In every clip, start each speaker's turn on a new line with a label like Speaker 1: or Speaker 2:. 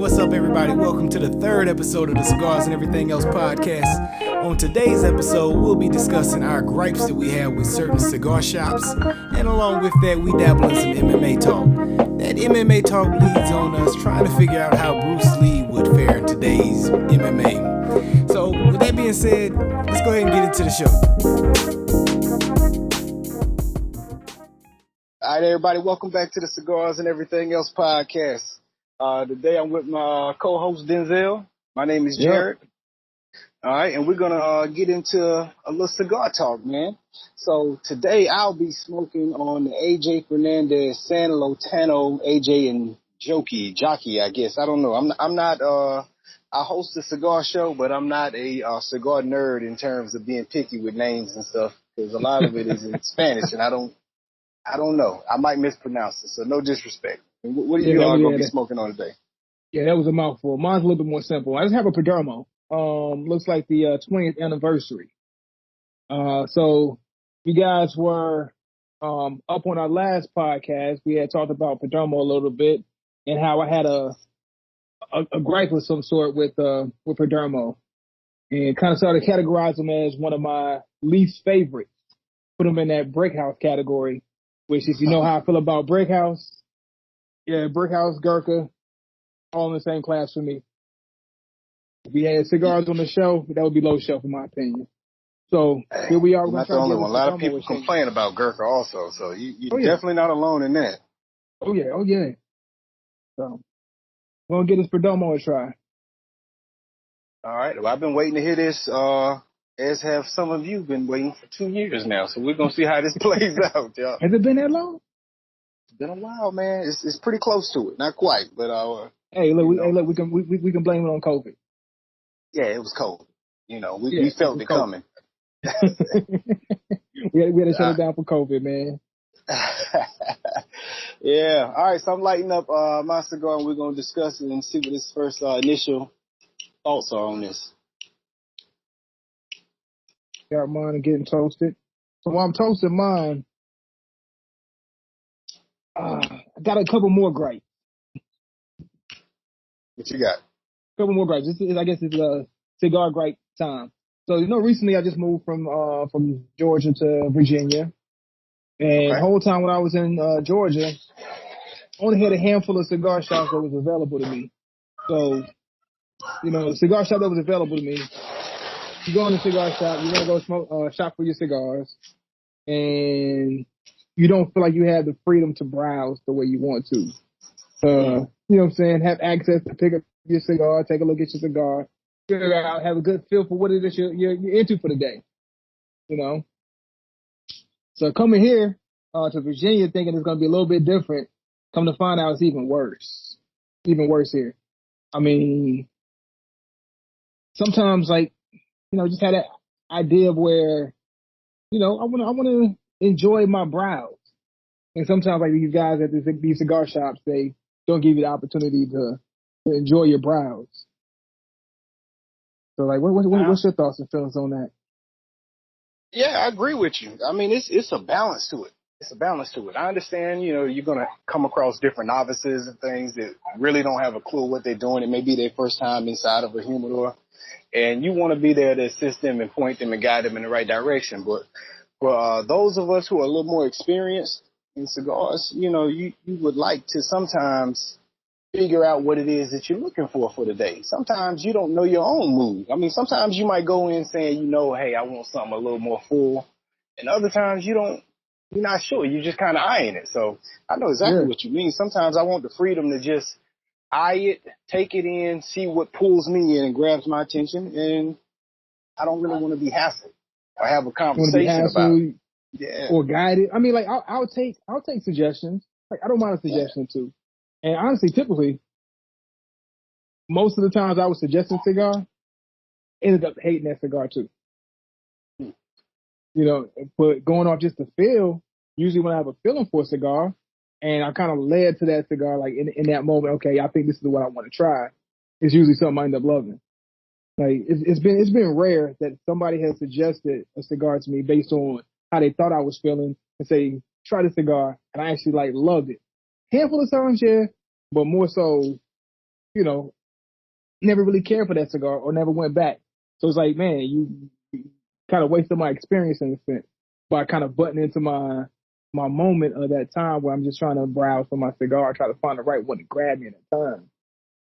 Speaker 1: what's up, everybody? Welcome to the third episode of the Cigars and Everything Else podcast. On today's episode, we'll be discussing our gripes that we have with certain cigar shops, and along with that, we dabble in some MMA talk. That MMA talk leads on us trying to figure out how Bruce Lee would fare in today's MMA. So, with that being said, let's go ahead and get into the show. All right, everybody, welcome back to the Cigars and Everything Else podcast. Today I'm with my co-host Denzel. My name is Jared. Yep. All right, and we're going to get into a little cigar talk, man. So today I'll be smoking on the AJ Fernandez San Lotano AJ and Jockey, I guess. I don't know. I'm not I host a cigar show, but I'm not a cigar nerd in terms of being picky with names and stuff, because a lot of it is in Spanish, and I don't know. I might mispronounce it, so no disrespect. What are you going to be smoking on today?
Speaker 2: Yeah, that was a mouthful. Mine's a little bit more simple. I just have a Perdomo. Looks like the 20th anniversary. So you guys were up on our last podcast. We had talked about Perdomo a little bit and how I had a gripe of some sort with Perdomo, and kind of started to categorize him as one of my least favorites. Put him in that Brickhouse category, which, if you know how I feel about Brickhouse, yeah, Brickhouse, Gurkha, all in the same class for me. If we had cigars on the show, that would be low shelf in my opinion. So here we are.
Speaker 1: You're not the only one. A lot of people complain about Gurkha also, so you're definitely not alone in that.
Speaker 2: Oh yeah. So we're going to give this Perdomo a try.
Speaker 1: All right. Well, I've been waiting to hear this, as have some of you been waiting for 2 years now. So we're going to see how this plays out, y'all.
Speaker 2: Has it been that long?
Speaker 1: It's been a while, man. It's pretty close to it. Not quite, but
Speaker 2: hey, look, we can blame it on COVID.
Speaker 1: Yeah, it was cold. We felt it coming.
Speaker 2: we had to shut it down for COVID, man.
Speaker 1: Yeah. All right. So I'm lighting up my cigar, and we're going to discuss it and see what his first initial thoughts are on this.
Speaker 2: Got mine and getting toasted. So while I'm toasting mine, I got a couple more gripes.
Speaker 1: What you got?
Speaker 2: A couple more gripes. I guess it's a cigar gripe time. So, recently I just moved from Georgia to Virginia. And the whole time when I was in Georgia, I only had a handful of cigar shops that was available to me. So, the cigar shop that was available to me, you go in the cigar shop, you're going to go smoke, shop for your cigars, and you don't feel like you have the freedom to browse the way you want to. You know what I'm saying? Have access to pick up your cigar, take a look at your cigar, figure out, have a good feel for what it is you're into for the day. So coming here to Virginia thinking it's going to be a little bit different, come to find out it's even worse. Even worse here. I mean, sometimes just had that idea of where, I want to enjoy my browse. And sometimes these guys at these cigar shops, they don't give you the opportunity to enjoy your browse. So what's your thoughts and feelings on that?
Speaker 1: Yeah, I agree with you. I mean, it's a balance to it. I understand, you're going to come across different novices and things that really don't have a clue what they're doing. It may be their first time inside of a humidor, and you want to be there to assist them and point them and guide them in the right direction. But for those of us who are a little more experienced in cigars, you would like to sometimes figure out what it is that you're looking for the day. Sometimes you don't know your own mood. I mean, sometimes you might go in saying, hey, I want something a little more full. And other times you're not sure. You're just kind of eyeing it. So I know exactly what you mean. Sometimes I want the freedom to just eye it, take it in, see what pulls me in and grabs my attention. And I don't really want to be hassled or have a conversation about it. Yeah.
Speaker 2: Or guided. I mean, I'll take suggestions. I don't mind a suggestion too. And honestly, typically, most of the times I would suggest a cigar, ended up hating that cigar too. But going off just the feel, usually when I have a feeling for a cigar, and I kind of led to that cigar, in that moment, okay, I think this is what I want to try, it's usually something I end up loving. It's been rare that somebody has suggested a cigar to me based on how they thought I was feeling and say, try the cigar, and I actually loved it. Handful of times, yeah, but more so you know, never really cared for that cigar or never went back. So it's like, man, you kind of wasted my experience in a sense by kind of butting into my moment of that time where I'm just trying to browse for my cigar, try to find the right one to grab me at the time.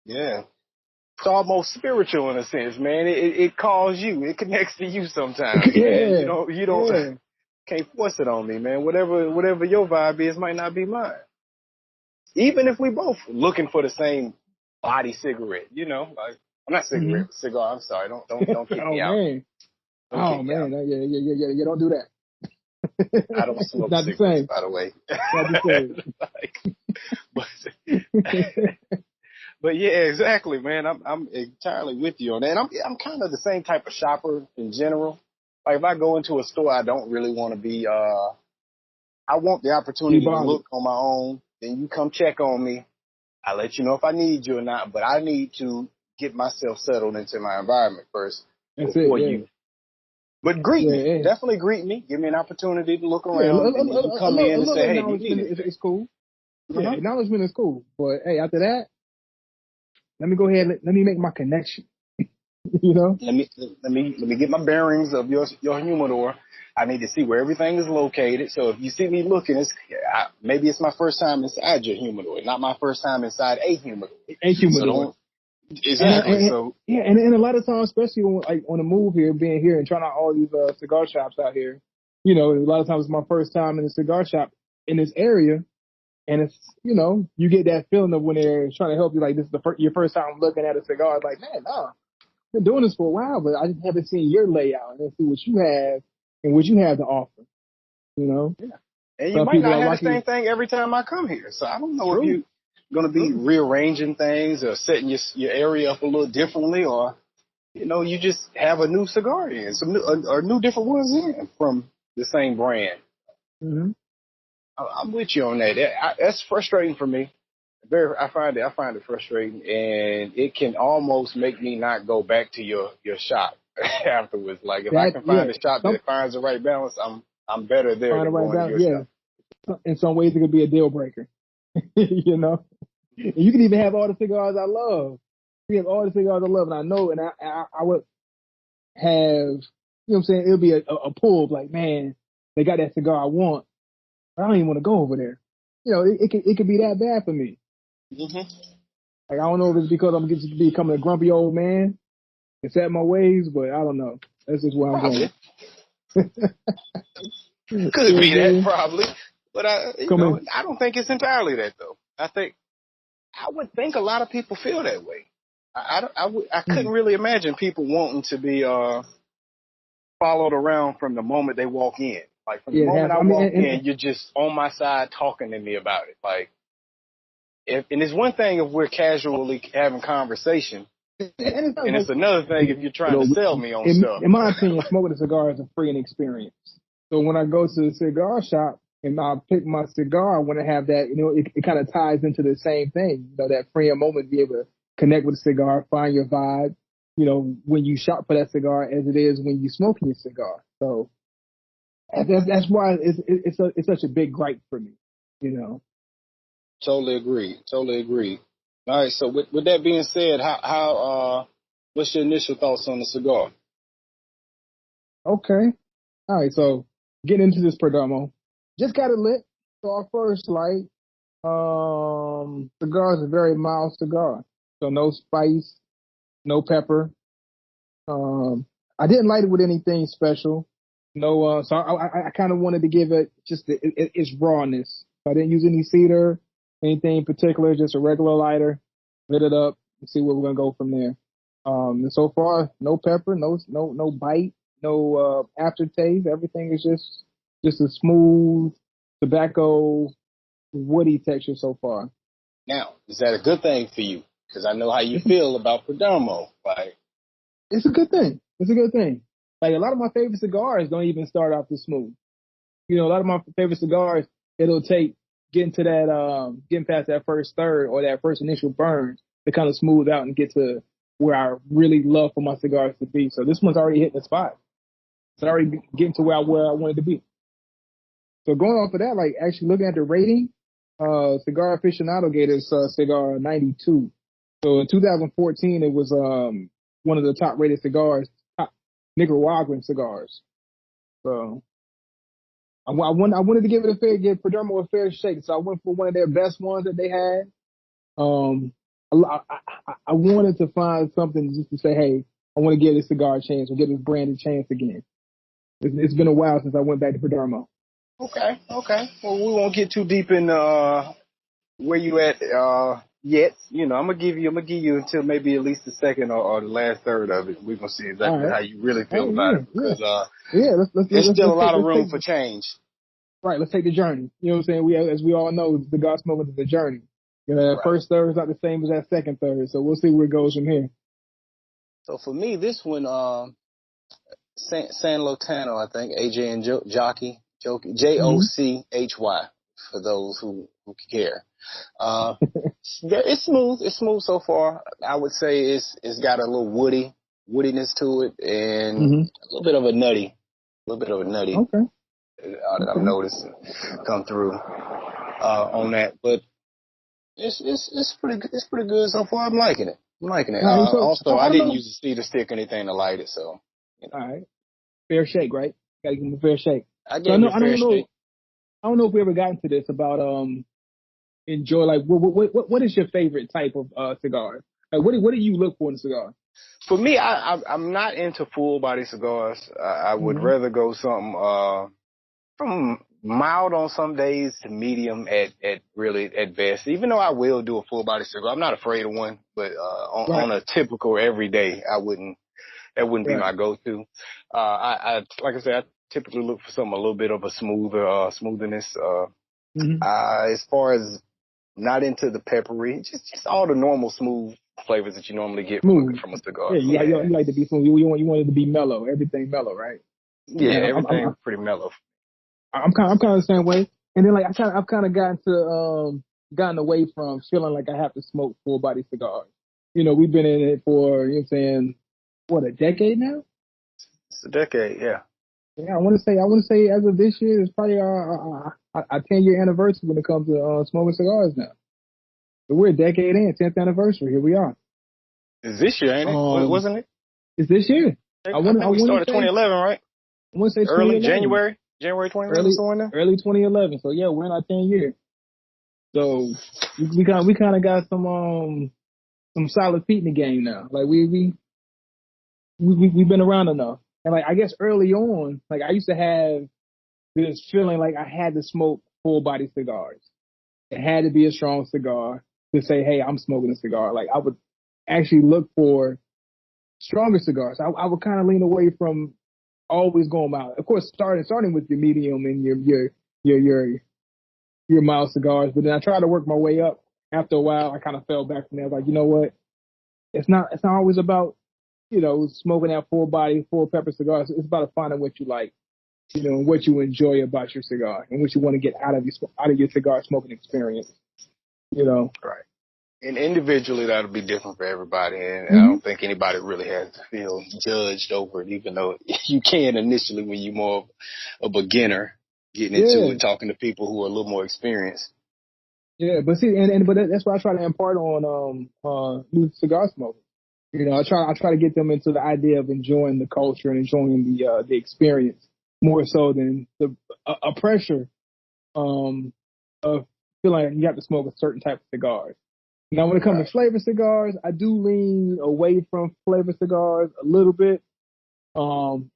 Speaker 1: Yeah. It's almost spiritual in a sense, man. It calls you. It connects to you sometimes, man.
Speaker 2: Yeah,
Speaker 1: You don't
Speaker 2: yeah.
Speaker 1: can't force it on me, man. Whatever your vibe is might not be mine. Even if we both looking for the same body cigarette, like I'm not
Speaker 2: Hmm.
Speaker 1: cigarette, cigar. I'm sorry. Don't kick
Speaker 2: Oh
Speaker 1: me out.
Speaker 2: man,
Speaker 1: Don't kick me out.
Speaker 2: yeah, yeah, yeah, yeah, yeah. Don't do that.
Speaker 1: I don't
Speaker 2: It's
Speaker 1: smoke
Speaker 2: not the
Speaker 1: cigarettes,
Speaker 2: same.
Speaker 1: by the way.
Speaker 2: Not the same.
Speaker 1: Like, but but yeah, exactly, man. I'm entirely with you on that. And I'm kind of the same type of shopper in general. Like if I go into a store, I don't really want to be. I want the
Speaker 2: Be
Speaker 1: opportunity to
Speaker 2: bothered.
Speaker 1: look on my own. Then you come check on me. I let you know if I need you or not. But I need to get myself settled into my environment first
Speaker 2: That's it.
Speaker 1: before
Speaker 2: Yeah,
Speaker 1: you. But greet
Speaker 2: yeah,
Speaker 1: me.
Speaker 2: yeah.
Speaker 1: Definitely greet me. Give me an opportunity to look
Speaker 2: Yeah,
Speaker 1: around, and then you come
Speaker 2: a
Speaker 1: in and
Speaker 2: little
Speaker 1: say, "Hey, do you need
Speaker 2: acknowledgement
Speaker 1: anything?"
Speaker 2: is cool.
Speaker 1: Uh
Speaker 2: Yeah,
Speaker 1: huh.
Speaker 2: acknowledgement is cool. But hey, after that, let me go ahead. Let me make my connection. You know?
Speaker 1: Let me get my bearings of your humidor. I need to see where everything is located. So if you see me looking, maybe it's my first time inside your humidor, not my first time inside a humidor.
Speaker 2: A
Speaker 1: So
Speaker 2: humidor.
Speaker 1: don't exactly.
Speaker 2: And
Speaker 1: So
Speaker 2: yeah, and a lot of times, especially when, like on the move here, being here and trying out all these cigar shops out here, a lot of times it's my first time in a cigar shop in this area, and it's you get that feeling of when they're trying to help you, like this is your first time looking at a cigar. It's like, man, no, I've been doing this for a while, but I just haven't seen your layout and see what you have and what you have to offer. You know,
Speaker 1: yeah, and you
Speaker 2: some
Speaker 1: might
Speaker 2: people
Speaker 1: not
Speaker 2: are
Speaker 1: have the
Speaker 2: lucky.
Speaker 1: same thing every time I come here. So I don't know if
Speaker 2: True,
Speaker 1: you're going to be
Speaker 2: true.
Speaker 1: rearranging things or setting your area up a little differently, or you just have a new cigar in, some new, or new different ones in from the same brand.
Speaker 2: Hmm.
Speaker 1: I'm with you on that. That's frustrating for me. I find it frustrating, and it can almost make me not go back to your shop afterwards. Like if I
Speaker 2: That
Speaker 1: can find
Speaker 2: yeah,
Speaker 1: a shop
Speaker 2: some
Speaker 1: that finds the right balance, I'm better there
Speaker 2: find the
Speaker 1: than
Speaker 2: right
Speaker 1: going to
Speaker 2: balance.
Speaker 1: your
Speaker 2: Yeah,
Speaker 1: shop.
Speaker 2: in some ways it could be a deal breaker. you know. And you can even have all the cigars I love. You have all the cigars I love, and I know, and I would have, what I'm saying? It'll be a pull, like, man, they got that cigar I want, but I don't even want to go over there. It could be that bad for me.
Speaker 1: Hmm.
Speaker 2: Like, I don't know if it's because I'm just becoming a grumpy old man and set my ways, but I don't know. That's just where I'm
Speaker 1: Probably
Speaker 2: going. You know
Speaker 1: could
Speaker 2: what I'm
Speaker 1: be that
Speaker 2: saying?
Speaker 1: probably, but
Speaker 2: Coming,
Speaker 1: I don't think it's entirely that though. I would think a lot of people feel that way. I couldn't
Speaker 2: mm,
Speaker 1: really imagine people wanting to be followed around from the moment they walk in. Like from the
Speaker 2: yeah, it
Speaker 1: moment
Speaker 2: has.
Speaker 1: I
Speaker 2: I mean,
Speaker 1: walk in, you're just on my side talking to me about it. Like, and it's one thing if we're casually having conversation,
Speaker 2: and it's not
Speaker 1: and it's
Speaker 2: like,
Speaker 1: another thing if you're trying to sell me on stuff.
Speaker 2: in my opinion, smoking a cigar is a freeing experience. So when I go to the cigar shop and I pick my cigar, I want to have that, it kind of ties into the same thing, that freeing moment, be able to connect with a cigar, find your vibe, when you shop for that cigar as it is when you smoking your cigar. So that's why it's such a big gripe for me, you know.
Speaker 1: Totally agree. Totally agree. All right. So with that being said, what's your initial thoughts on the cigar?
Speaker 2: Okay. All right. So getting into this Perdomo, just got it lit. So our first light. Cigar is a very mild cigar, so no spice, no pepper. Um, I didn't light it with anything special. No, so I kind of wanted to give it just its rawness. So I didn't use any cedar, anything in particular, just a regular lighter. Lit it up and see where we're gonna go from there. And so far, no pepper, no bite, no aftertaste. Everything is just a smooth tobacco woody texture so far.
Speaker 1: Now, is that a good thing for you? Because I know how you feel about Perdomo. Like,
Speaker 2: It's a good thing. It's a good thing. Like a lot of my favorite cigars don't even start off this smooth. A lot of my favorite cigars, it'll take getting past that first third or that first initial burn to kind of smooth out and get to where I really love for my cigars to be. So this one's already hitting the spot. It's already getting to where I wanted to be. So going off of that, like actually looking at the rating, Cigar Aficionado gave this cigar 92. So in 2014, it was one of the top rated cigars, top Nicaraguan cigars. So I wanted to give Perdomo a fair shake. So I went for one of their best ones that they had. Um, I wanted to find something just to say, hey, I want to give this cigar a chance or give this brand a chance again. It's been a while since I went back to Perdomo.
Speaker 1: Okay, okay. Well, we won't get too deep in where you at yet. You know, I'm gonna give you until maybe at least the second or the last third of it. We're gonna see
Speaker 2: All
Speaker 1: exactly
Speaker 2: right.
Speaker 1: how you really
Speaker 2: All
Speaker 1: feel
Speaker 2: right.
Speaker 1: about
Speaker 2: Yeah.
Speaker 1: it
Speaker 2: Yeah.
Speaker 1: because
Speaker 2: Yeah.
Speaker 1: there's still a lot of
Speaker 2: Let's
Speaker 1: room
Speaker 2: take
Speaker 1: for change.
Speaker 2: right. Let's take the journey. You know what I'm saying? As we all know, the God smoking is the journey. You know, that
Speaker 1: Right.
Speaker 2: first third is not the same as that second third. So we'll see where it goes from here.
Speaker 1: So for me, this one, San Lotano, I think, AJ and Jockey,
Speaker 2: Mm-hmm.
Speaker 1: Jochy, for those who care. Uh, it's smooth. It's smooth so far. I would say it's got a little woodiness to it, and
Speaker 2: Mm-hmm.
Speaker 1: a little bit of a nutty
Speaker 2: Okay.
Speaker 1: that I've
Speaker 2: Okay.
Speaker 1: noticed come through on that. But it's pretty good. It's pretty good so far. I'm liking it. I'm liking it.
Speaker 2: All right. So
Speaker 1: Also,
Speaker 2: I
Speaker 1: I
Speaker 2: don't
Speaker 1: didn't
Speaker 2: know.
Speaker 1: use a cedar stick or anything to light it, so you know,
Speaker 2: All right. Fair shake, right? Got to give him a fair shake.
Speaker 1: I
Speaker 2: So
Speaker 1: gave it a
Speaker 2: I
Speaker 1: fair
Speaker 2: don't know.
Speaker 1: shake.
Speaker 2: I don't know if we ever got into this about enjoy like what is your favorite type of cigar? Like what do you look for in a cigar?
Speaker 1: For me, I'm not into full body cigars. I would
Speaker 2: Mm-hmm.
Speaker 1: rather go something from mild on some days to medium at really at best. Even though I will do a full body cigar, I'm not afraid of one. But
Speaker 2: Right.
Speaker 1: on a typical everyday, I wouldn't. That wouldn't be
Speaker 2: Right.
Speaker 1: my go-to. I like I said, I typically look for something a little bit of a smoothness.
Speaker 2: Mm-hmm.
Speaker 1: As far as not into the peppery, just all the normal smooth flavors that you normally get
Speaker 2: Smooth.
Speaker 1: from a cigar.
Speaker 2: Yeah,
Speaker 1: Yeah,
Speaker 2: you like to be smooth. You want it to be mellow. Everything mellow, right?
Speaker 1: yeah,
Speaker 2: Yeah,
Speaker 1: everything pretty mellow.
Speaker 2: I'm kind of the same way. And then like I've kind of gotten away from feeling like I have to smoke full body cigars. You know, we've been in it for you know what I'm saying what a decade now.
Speaker 1: It's a decade, yeah.
Speaker 2: Yeah, I want to say as of this year, it's probably our 10-year anniversary when it comes to smoking cigars now. So we're a decade in, 10th anniversary. Here we are.
Speaker 1: It's this year, ain't it?
Speaker 2: Um,
Speaker 1: Wasn't it?
Speaker 2: it's this year.
Speaker 1: I
Speaker 2: I
Speaker 1: think we
Speaker 2: want to
Speaker 1: started
Speaker 2: say
Speaker 1: 2011, right?
Speaker 2: I want to say
Speaker 1: Early
Speaker 2: 2011,
Speaker 1: January 2011, somewhere in there.
Speaker 2: early 2011. So yeah, we're in our 10 years. So we kind of got some solid feet in the game now. Like we've been around enough. And like I guess early on, like I used to have this feeling like I had to smoke full body cigars. It had to be a strong cigar to say, hey, I'm smoking a cigar. Like I would actually look for stronger cigars. I would kind of lean away from always going mild. Of course, starting with your medium and your your your mild cigars, but then I tried to work my way up. After a while, I kind of fell back from there. Like, you know what? It's not always about smoking that full body, full pepper cigars. It's about finding what you like, and what you enjoy about your cigar and what you want to get out of your cigar smoking experience. You know.
Speaker 1: Right. And individually, that'll be different for everybody, and I
Speaker 2: Hmm.
Speaker 1: don't think anybody really has to feel judged over it, even though you can initially when you're more of a beginner getting into
Speaker 2: Yeah.
Speaker 1: it, talking to people who are a little more experienced.
Speaker 2: Yeah, but see, but that's why I try to impart on new cigar smokers. I try to get them into the idea of enjoying the culture and enjoying the experience more so than a pressure of feeling like you have to smoke a certain type of cigars. Now, when it comes
Speaker 1: Right.
Speaker 2: to flavor cigars, I do lean away from flavor cigars a little bit.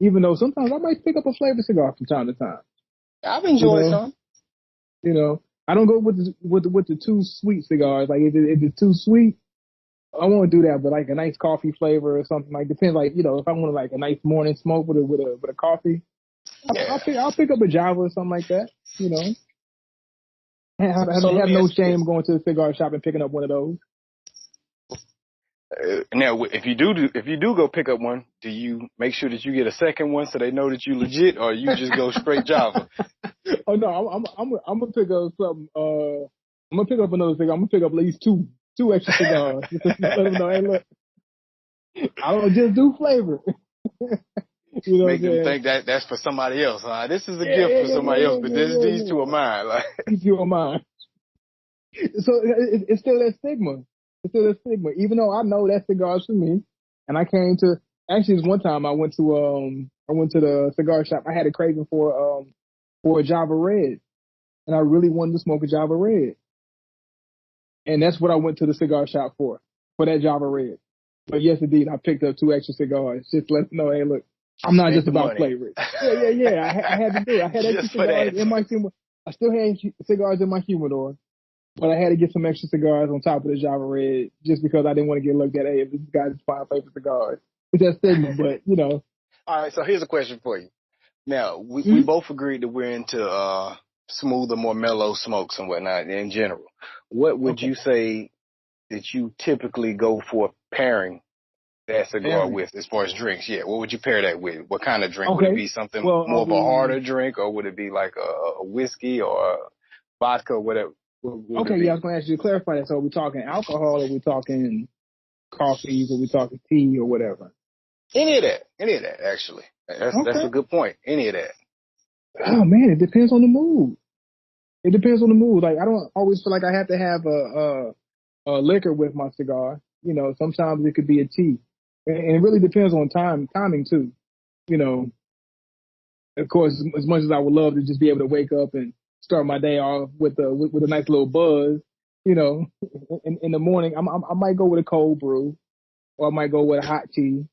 Speaker 2: Even though sometimes I might pick up a flavor cigar from time to time.
Speaker 1: I've
Speaker 2: You
Speaker 1: enjoyed
Speaker 2: know,
Speaker 1: some.
Speaker 2: I don't go with the too sweet cigars. Like if it's too sweet, I won't do that. But like a nice coffee flavor or something like depends. Like if I want like a nice morning smoke with a coffee,
Speaker 1: Yeah.
Speaker 2: I'll pick up a Java or something like that.
Speaker 1: So let
Speaker 2: Have
Speaker 1: me
Speaker 2: no
Speaker 1: ask you
Speaker 2: shame
Speaker 1: this.
Speaker 2: going to the cigar shop and picking up one of those.
Speaker 1: Now, if you do go pick up one, do you make sure that you get a second one so they know that you legit, or you just go straight Java?
Speaker 2: Oh no, I'm gonna pick up something. I'm gonna pick up another cigar. I'm gonna pick up at least two extra cigars. Let them know, hey, look, I don't just do flavor. You know what I'm
Speaker 1: Make them
Speaker 2: saying?
Speaker 1: think that that's for somebody else. This is a
Speaker 2: Yeah,
Speaker 1: gift
Speaker 2: yeah,
Speaker 1: for
Speaker 2: yeah, yeah,
Speaker 1: somebody else,
Speaker 2: yeah,
Speaker 1: but
Speaker 2: yeah, yeah,
Speaker 1: these two are
Speaker 2: yeah.
Speaker 1: mine. Like,
Speaker 2: Keep you in mind. So it's still that stigma. It's still a stigma, even though I know that cigar's for me. And I came to actually this one time I went to the cigar shop. I had a craving for a Java Red, and I really wanted to smoke a Java Red, and that's what I went to the cigar shop for that Java Red. But yes, indeed, I picked up two extra cigars just to let them know, hey, look, I'm not
Speaker 1: Spent
Speaker 2: just
Speaker 1: the
Speaker 2: about
Speaker 1: money.
Speaker 2: flavor. Yeah. I had to do it. I had extra
Speaker 1: Just for
Speaker 2: cigars
Speaker 1: that.
Speaker 2: in my humidor. I still had cigars in my humidor, but I had to get some extra cigars on top of the Java Red just because I didn't want to get looked at. Hey, if this guy's fine flavor cigars, it's that stigma. But you know,
Speaker 1: All right, so here's a question for you. Now, we
Speaker 2: mm-hmm.
Speaker 1: both agreed that we're into smoother, more mellow smokes and whatnot in general. What would
Speaker 2: Okay,
Speaker 1: you say that you typically go for pairing that cigar
Speaker 2: pairing.
Speaker 1: with as far as drinks? Yeah, what would you pair that with? What kind of drink? Would it
Speaker 2: Okay,
Speaker 1: be something
Speaker 2: well,
Speaker 1: more of a harder drink, or would it be like a whiskey or a vodka, whatever? What would it
Speaker 2: okay, yeah, I
Speaker 1: be?
Speaker 2: was going to ask you to clarify that. So, are we talking alcohol, or are we talking coffees, or are we talking tea, or whatever?
Speaker 1: Any of that, actually. That's
Speaker 2: Okay.
Speaker 1: a good point. Any of that.
Speaker 2: Oh man, it depends on the mood. It depends on the mood. Like I don't always feel like I have to have a liquor with my cigar. You know, sometimes it could be a tea, and it really depends on timing too. You know, of course, as much as I would love to just be able to wake up and start my day off with a nice little buzz, you know, in the morning, I might go with a cold brew or I might go with a hot tea.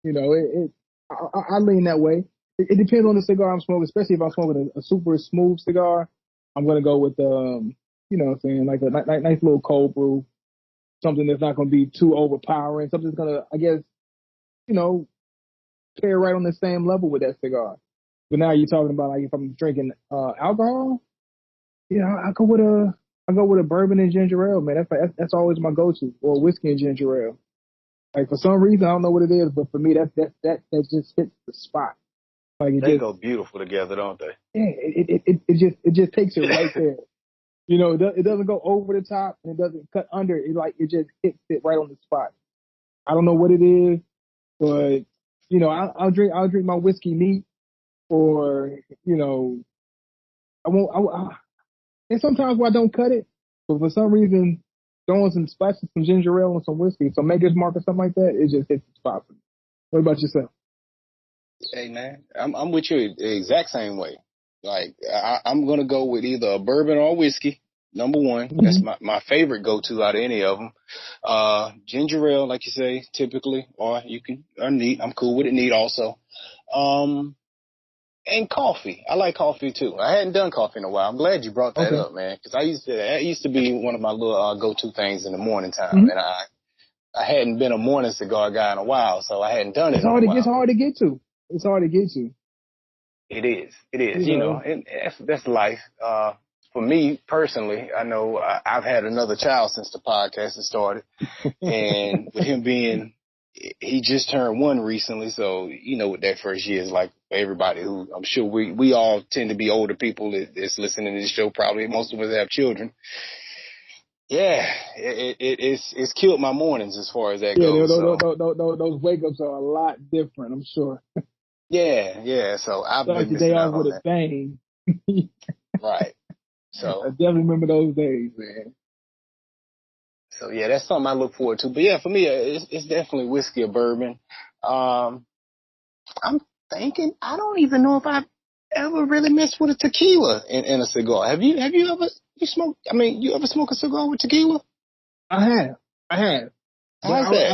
Speaker 2: You know, I lean that way. It depends on the cigar I'm smoking, especially if I'm smoking a super smooth cigar. I'm gonna go with you know, what I'm saying like a nice little cold brew, something that's not gonna be too overpowering, something that's gonna, I guess, you know, pair right on the same level with that cigar. But now you're talking about like if I'm drinking alcohol, yeah, I go with a bourbon and ginger ale, man. That's always my go-to, or whiskey and ginger ale. Like for some reason I don't know what it is, but for me that just hits the spot. Like it
Speaker 1: They
Speaker 2: just
Speaker 1: go beautiful together, don't they?
Speaker 2: yeah, it just takes it right there. You know, it doesn't go over the top and it doesn't cut under. It like it just hits it right on the spot. I don't know what it is, but you know, I'll drink my whiskey neat, or you know, I won't. And sometimes where I don't cut it, but for some reason, throwing some spices, some ginger ale, and some whiskey, some Maker's Mark or something like that, it just hits the spot for me. What about yourself?
Speaker 1: Hey man, I'm with you the exact same way. Like I'm gonna go with either a bourbon or a whiskey. Number one, that's
Speaker 2: Mm-hmm.
Speaker 1: my favorite go-to out of any of them. Ginger ale, like you say, typically, or you can or neat. I'm cool with it neat also. Um, and coffee. I like coffee too. I hadn't done coffee in a while. I'm glad you brought that
Speaker 2: Okay.
Speaker 1: up, man, because that used to be one of my little go-to things in the morning time,
Speaker 2: Mm-hmm.
Speaker 1: and I hadn't been a morning cigar guy in a while, so I hadn't done it in a
Speaker 2: It's
Speaker 1: while.
Speaker 2: hard to get to. It's hard to get to.
Speaker 1: It is. It is.
Speaker 2: You
Speaker 1: You know,
Speaker 2: know.
Speaker 1: and that's life. For me personally, I know I've had another child since the podcast has started, and with him being, he just turned one recently, so you know what that first year is like for everybody. Who I'm sure we all tend to be older people that's listening to this show. Probably most of us have children. Yeah, it's killed my mornings as far as that
Speaker 2: Yeah,
Speaker 1: goes. So
Speaker 2: those wake ups are a lot different, I'm sure.
Speaker 1: yeah. So I've
Speaker 2: Start
Speaker 1: been
Speaker 2: your day
Speaker 1: missing
Speaker 2: off
Speaker 1: out
Speaker 2: with
Speaker 1: on
Speaker 2: a
Speaker 1: that.
Speaker 2: bang.
Speaker 1: Right.
Speaker 2: I
Speaker 1: So
Speaker 2: definitely remember those days, man.
Speaker 1: So yeah, that's something I look forward to. But yeah, for me, it's definitely whiskey or bourbon. Um, I'm thinking I don't even know if I've ever really messed with a tequila in a cigar. Have you ever you smoke? I mean, you ever smoke a cigar with tequila?
Speaker 2: I have, I have, but
Speaker 1: How's that?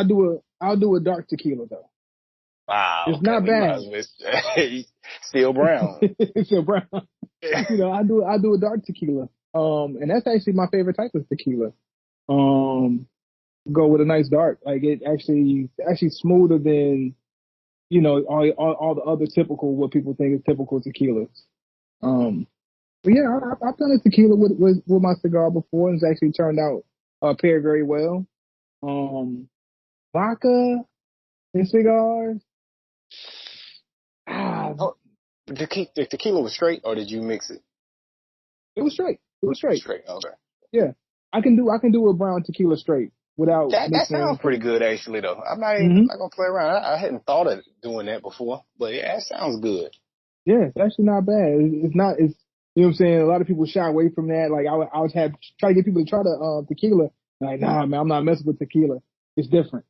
Speaker 2: I'll do a dark tequila though.
Speaker 1: Wow.
Speaker 2: It's
Speaker 1: Okay,
Speaker 2: not
Speaker 1: we might
Speaker 2: bad.
Speaker 1: as well still brown.
Speaker 2: It's a brown. You know, I do a dark tequila. And that's actually my favorite type of tequila. Um, go with a nice dark. Like it actually smoother than you know all the other typical what people think is typical tequilas. Um, but yeah, I've done a tequila with my cigar before, and it's actually turned out paired very well. Um, vodka and cigars. Ah,
Speaker 1: Oh, the tequila was straight, or did you mix it
Speaker 2: it was straight. It was straight.
Speaker 1: straight? Okay.
Speaker 2: Yeah, I can do a brown tequila straight without
Speaker 1: That
Speaker 2: mixing
Speaker 1: sounds pretty
Speaker 2: anything.
Speaker 1: good actually though. I'm
Speaker 2: Hmm.
Speaker 1: not gonna play around. I hadn't thought of doing that before, but yeah, that sounds good.
Speaker 2: Yeah, it's actually not bad. It's not. It's you know what I'm saying. A lot of people shy away from that. Like I was have try to get people to try the tequila, Like, nah, man, I'm not messing with tequila. It's different.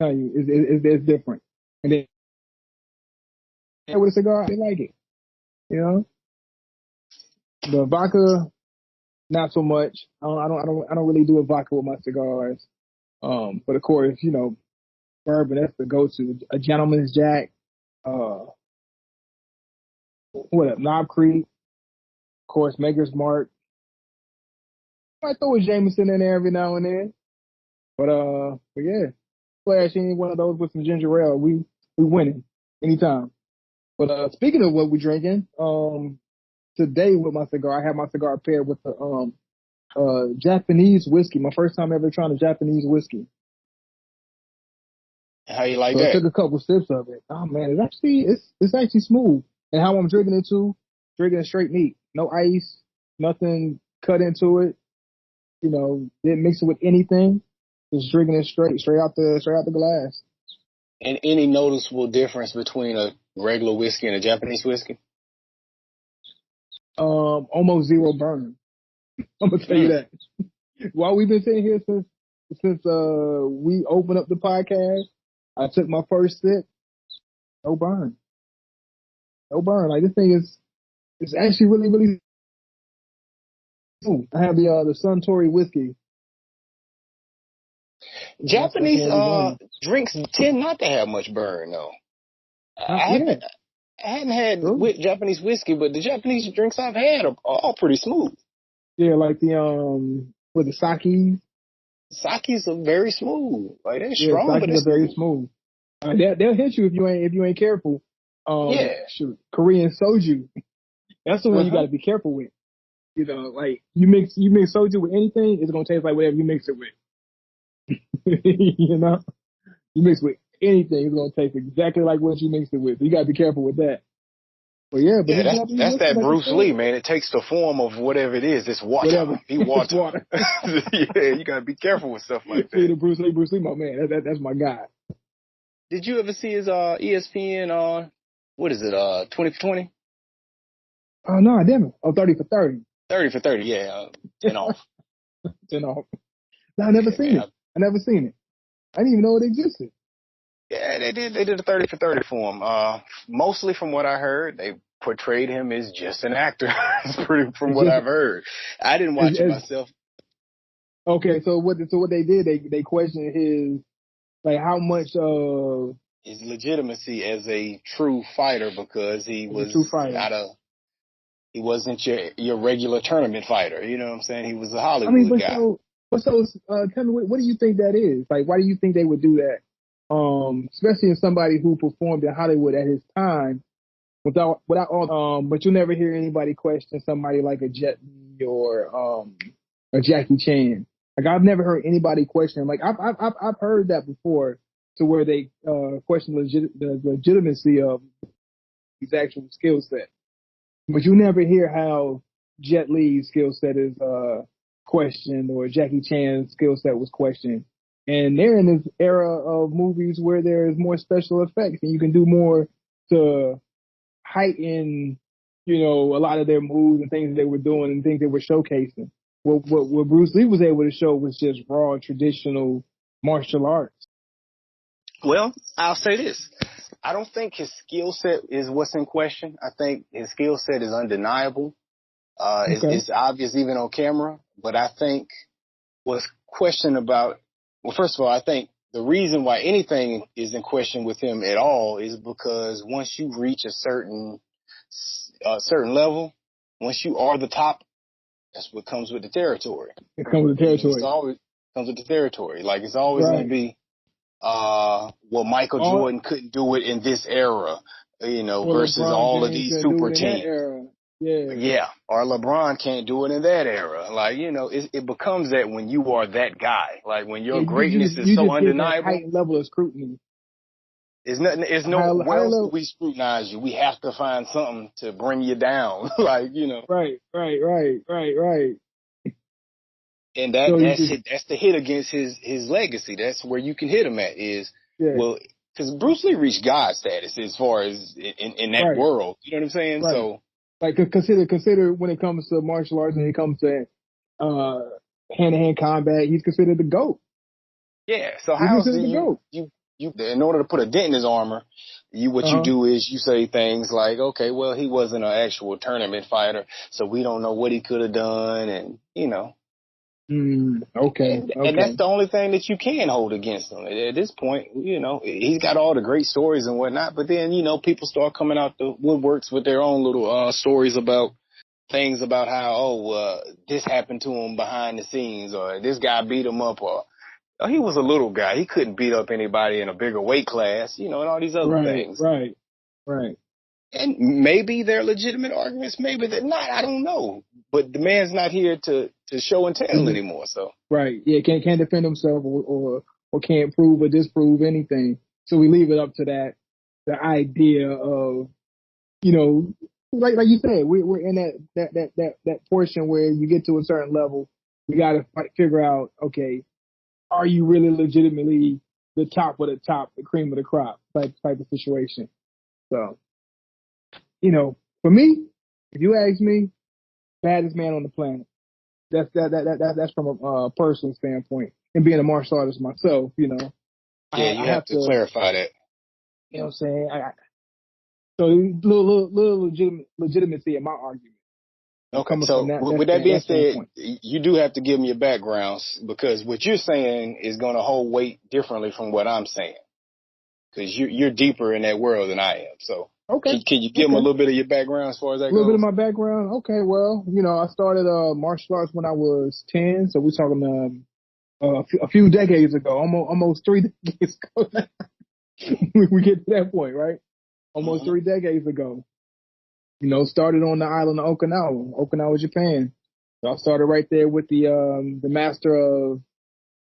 Speaker 2: I tell you, it's different. And then with a cigar, they like it. You know, the vodka, not so much. I don't really do a vodka with my cigars. But of course, you know, bourbon, that's the go-to. A Gentleman's Jack, uh, what up, Knob Creek, of course, Maker's Mark. I throw a Jameson in there every now and then. But yeah, Flash ain't one of those with some ginger ale. We winning anytime. But speaking of what we drinking, today with my cigar, I have my cigar paired with the Japanese whiskey. My first time ever trying a Japanese whiskey.
Speaker 1: How you like
Speaker 2: So I
Speaker 1: that?
Speaker 2: took a couple sips of it. Oh man, it's actually smooth. And how I'm drinking it too, drinking it straight neat. No ice, nothing cut into it. You know, didn't mix it with anything. Just drinking it straight out the glass.
Speaker 1: And any noticeable difference between a regular whiskey and a Japanese whiskey?
Speaker 2: Almost zero burn. I'm gonna tell you
Speaker 1: Mm.
Speaker 2: that. While we've been sitting here since we opened up the podcast, I took my first sip. No burn. No burn. Like this thing is it's actually really smooth. I have the Suntory whiskey. That's the
Speaker 1: Japanese
Speaker 2: one we're running.
Speaker 1: drinks tend not to have much burn though. I
Speaker 2: Yeah,
Speaker 1: haven't I hadn't had
Speaker 2: true.
Speaker 1: Japanese whiskey, but the Japanese drinks I've had are all pretty smooth.
Speaker 2: Yeah, like the with the sakis.
Speaker 1: Sake's are very smooth. Like they're
Speaker 2: Yeah,
Speaker 1: strong, but
Speaker 2: sakis
Speaker 1: they're
Speaker 2: are very
Speaker 1: smooth.
Speaker 2: smooth. They'll hit you if you ain't careful.
Speaker 1: Yeah.
Speaker 2: Shoot, Korean soju. That's the one you got
Speaker 1: Uh-huh.
Speaker 2: to be careful with. You know, like you mix soju with anything, it's gonna taste like whatever you mix it with. You know, you mix with anything, it's gonna taste exactly like what you mixed it with. So you got to be careful with that. But yeah, but
Speaker 1: Yeah,
Speaker 2: this Japanese
Speaker 1: that's
Speaker 2: whiskey,
Speaker 1: that
Speaker 2: like I
Speaker 1: Bruce
Speaker 2: said,
Speaker 1: Lee, man. It takes the form of whatever it is. It's water.
Speaker 2: whatever,
Speaker 1: Be
Speaker 2: it's
Speaker 1: water.
Speaker 2: water.
Speaker 1: Yeah, you gotta be careful with stuff like
Speaker 2: See
Speaker 1: that.
Speaker 2: the Bruce Lee, my man. That's my guy.
Speaker 1: Did you ever see his ESPN what is it, 20 for 20?
Speaker 2: Oh no, damn it! Oh, 30 for 30.
Speaker 1: 30 for 30, yeah, 10 off.
Speaker 2: 10 off. No, I never
Speaker 1: Yeah,
Speaker 2: seen
Speaker 1: man.
Speaker 2: it. I never seen it. I didn't even know it existed.
Speaker 1: Yeah, they did a 30 for 30 for him. Mostly from what I heard, they portrayed him as just an actor. It's pretty from
Speaker 2: It's
Speaker 1: what
Speaker 2: just
Speaker 1: I've heard. I didn't watch it
Speaker 2: as
Speaker 1: myself.
Speaker 2: okay. So what they did, they questioned his like how much
Speaker 1: His legitimacy as a true fighter because
Speaker 2: as a true fighter.
Speaker 1: he wasn't your regular tournament fighter. You know what I'm saying? He was a
Speaker 2: I mean,
Speaker 1: Hollywood guy.
Speaker 2: tell me what do you think that is? Like, why do you think they would do that? Especially in somebody who performed in Hollywood at his time without all but you never hear anybody question somebody like a Jet Li or a Jackie Chan. Like I've never heard anybody question like I've heard that before to where they question the legitimacy of his actual skill set. But you never hear how Jet Li's skill set is questioned or Jackie Chan's skill set was questioned. And they're in this era of movies where there's more special effects and you can do more to heighten, you know, a lot of their moves and things they were doing and things they were showcasing. What Bruce Lee was able to show was just raw traditional martial arts.
Speaker 1: Well, I'll say this. I don't think his skill set is what's in question. I think his skill set is undeniable.
Speaker 2: Okay.
Speaker 1: It's obvious even on camera, but I think what's questioned about, well, first of all, I think the reason why anything is in question with him at all is because once you reach a certain level, once you are the top, that's what comes with the territory.
Speaker 2: It comes with the
Speaker 1: You know, it's
Speaker 2: territory.
Speaker 1: always comes with the territory. Like it's always going to
Speaker 2: Right.
Speaker 1: be, well, Michael
Speaker 2: All
Speaker 1: Jordan couldn't do it in this era, you know,
Speaker 2: Well,
Speaker 1: versus
Speaker 2: LeBron
Speaker 1: all of
Speaker 2: James
Speaker 1: these
Speaker 2: couldn't do
Speaker 1: super
Speaker 2: it in that
Speaker 1: teams.
Speaker 2: era. Yeah.
Speaker 1: Yeah, or LeBron can't do it in that era. Like, you know, it becomes that when you are that guy. Like when
Speaker 2: Yeah,
Speaker 1: your greatness is
Speaker 2: you
Speaker 1: so
Speaker 2: just get that
Speaker 1: undeniable,
Speaker 2: heightened level of scrutiny.
Speaker 1: it's no, where
Speaker 2: Higher
Speaker 1: else do
Speaker 2: level.
Speaker 1: we scrutinize you? We have to find something to bring you down. Like, you know,
Speaker 2: Right.
Speaker 1: and
Speaker 2: So you just,
Speaker 1: that's the hit against his legacy. That's where you can hit him at is,
Speaker 2: yeah,
Speaker 1: well, because Bruce Lee reached God status as far as in that
Speaker 2: right,
Speaker 1: world. You know what I'm saying?
Speaker 2: right.
Speaker 1: So
Speaker 2: Like consider when it comes to martial arts and it comes to uh hand-to-hand combat, he's considered the GOAT.
Speaker 1: Yeah. So
Speaker 2: He's
Speaker 1: how else do
Speaker 2: considered the GOAT.
Speaker 1: you in order to put a dent in his armor, what you
Speaker 2: Uh-huh.
Speaker 1: do is you say things like, okay, well, he wasn't an actual tournament fighter, so we don't know what he could have done, and
Speaker 2: Okay.
Speaker 1: and that's
Speaker 2: Okay.
Speaker 1: the only thing that you can hold against him at this point. He's got all the great stories and whatnot, but then people start coming out the woodworks with their own little stories about things about how this happened to him behind the scenes, or this guy beat him up, or he was a little guy, he couldn't beat up anybody in a bigger weight class, and all these other
Speaker 2: Right.
Speaker 1: things.
Speaker 2: Right. Right.
Speaker 1: And maybe they're legitimate arguments, maybe they're not. I don't know. But the man's not here to show and tell anymore. So
Speaker 2: Right. Yeah. Can't defend himself or can't prove or disprove anything. So we leave it up to the idea of, like you said, we're in that portion where you get to a certain level, you got to figure out, okay, are you really legitimately the top of the top, the cream of the crop type of situation? So, for me, if you ask me, baddest man on the planet. That's from a personal standpoint. And being a martial artist myself,
Speaker 1: yeah,
Speaker 2: I
Speaker 1: you have
Speaker 2: have
Speaker 1: to
Speaker 2: to,
Speaker 1: clarify that.
Speaker 2: what I'm saying? So little legitimacy in my argument.
Speaker 1: Okay,
Speaker 2: Coming from
Speaker 1: so with that being
Speaker 2: that
Speaker 1: said,
Speaker 2: standpoint.
Speaker 1: you do have to give me your backgrounds, because what you're saying is going to hold weight differently from what I'm saying, because you're deeper in that world than I am. So
Speaker 2: Okay.
Speaker 1: can you give them a
Speaker 2: Okay.
Speaker 1: little bit of your background as far as
Speaker 2: A
Speaker 1: that
Speaker 2: little bit of
Speaker 1: goes?
Speaker 2: my background. Okay. Well, I started martial arts when I was 10. So we're talking a few decades ago, almost 3 decades ago. we get to that point, right? Almost
Speaker 1: Mm-hmm.
Speaker 2: 3 decades ago. Started on the island of Okinawa, Japan. So I started right there with the master of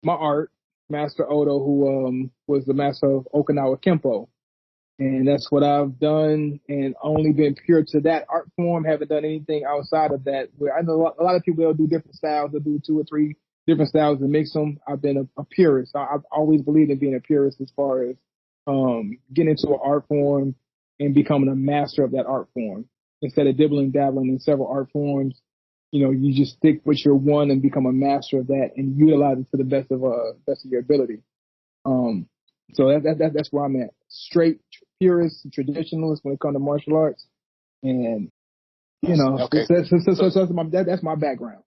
Speaker 2: my art, Master Odo, who was the master of Okinawa Kempo. And that's what I've done, and only been pure to that art form. Haven't done anything outside of that. Where I know a lot of people, they'll do different styles. They'll do 2 or 3 different styles and mix them. I've been a purist. I've always believed in being a purist as far as getting into an art form and becoming a master of that art form. Instead of dibbling dabbling in several art forms, you just stick with your one and become a master of that and utilize it to the best of your ability. Um, so that's where I'm at. Straight purist, traditionalist when it comes to martial arts, and
Speaker 1: Okay.
Speaker 2: that's my background.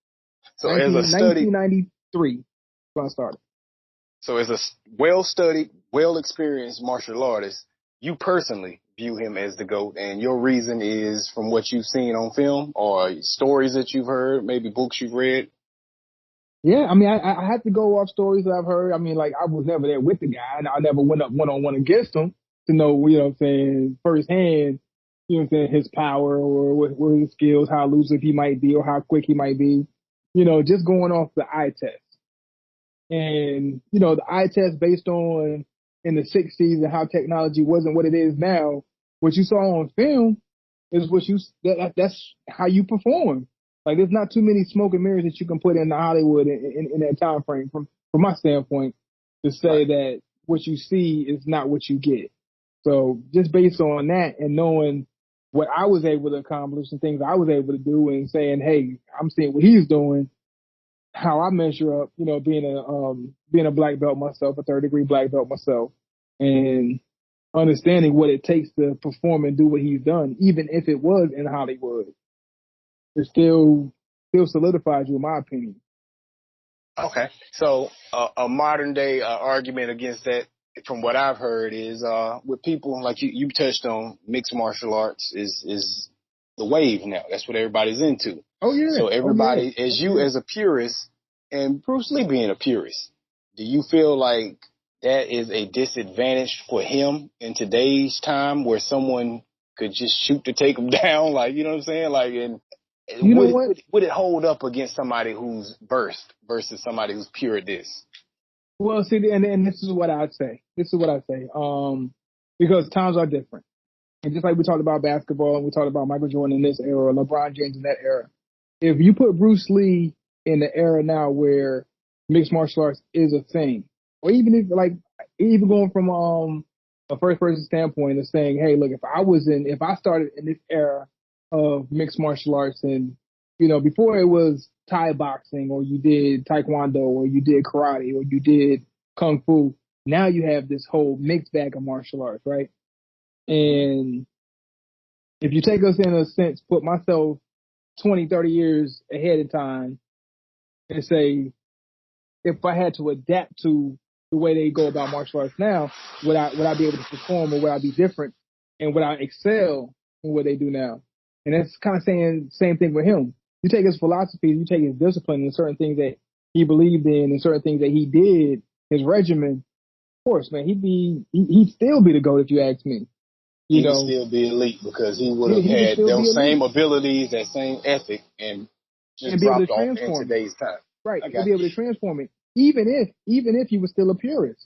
Speaker 1: So as a study
Speaker 2: 1993 when I started.
Speaker 1: So as a well-studied, well-experienced martial artist, you personally view him as the GOAT, and your reason is from what you've seen on film or stories that you've heard, maybe books you've read.
Speaker 2: Yeah, I mean, I had to go off stories that I've heard. I mean, like I was never there with the guy, and I never went up one-on-one against him to know, firsthand, his power or what his skills, how elusive he might be or how quick he might be. Just going off the eye test. And, the eye test based on in the 60s and how technology wasn't what it is now, what you saw on film is that's how you perform. Like there's not too many smoke and mirrors that you can put in Hollywood in that time frame from my standpoint to say
Speaker 1: Right.
Speaker 2: that what you see is not what you get. So just based on that and knowing what I was able to accomplish and things I was able to do and saying, hey, I'm seeing what he's doing, how I measure up, being a black belt myself, a third-degree black belt myself, and understanding what it takes to perform and do what he's done, even if it was in Hollywood, it still solidifies you, in my opinion.
Speaker 1: Okay. So a modern day argument against that, from what I've heard, is with people like you touched on, mixed martial arts is the wave now. That's what everybody's into.
Speaker 2: Oh yeah,
Speaker 1: So
Speaker 2: oh yeah,
Speaker 1: everybody,
Speaker 2: oh
Speaker 1: as you
Speaker 2: yeah.
Speaker 1: as a purist, and Bruce Lee being a purist, do you feel like that is a disadvantage for him in today's time, where someone could just shoot to take him down? Like, you know what I'm saying? Like, and
Speaker 2: You know what?
Speaker 1: would it hold up against somebody who's versed versus somebody who's pure at this?
Speaker 2: Well, see, and this is what I'd say. Because times are different, and just like we talked about basketball and we talked about Michael Jordan in this era, LeBron James in that era. If you put Bruce Lee in the era now where mixed martial arts is a thing, or even even going from a first person standpoint of saying, hey, look, if I started in this era of mixed martial arts and before it was Thai boxing or you did Taekwondo or you did karate or you did Kung Fu. Now you have this whole mixed bag of martial arts, right? And if you take us in a sense, put myself 20, 30 years ahead of time and say, if I had to adapt to the way they go about martial arts now, would I be able to perform or would I be different and would I excel in what they do now? And that's kind of saying same thing with him. You take his philosophy, you take his discipline and certain things that he believed in and certain things that he did, his regimen, of course, man, he'd still be the GOAT if you ask me.
Speaker 1: He would still be elite because he would have
Speaker 2: he would
Speaker 1: had
Speaker 2: still be
Speaker 1: those
Speaker 2: elite
Speaker 1: same abilities, that same ethic, and just
Speaker 2: and be able to
Speaker 1: dropped off in
Speaker 2: transform it.
Speaker 1: today's time.
Speaker 2: Right.
Speaker 1: I
Speaker 2: He'll
Speaker 1: got
Speaker 2: be able to transform it. Even if he was still a purist.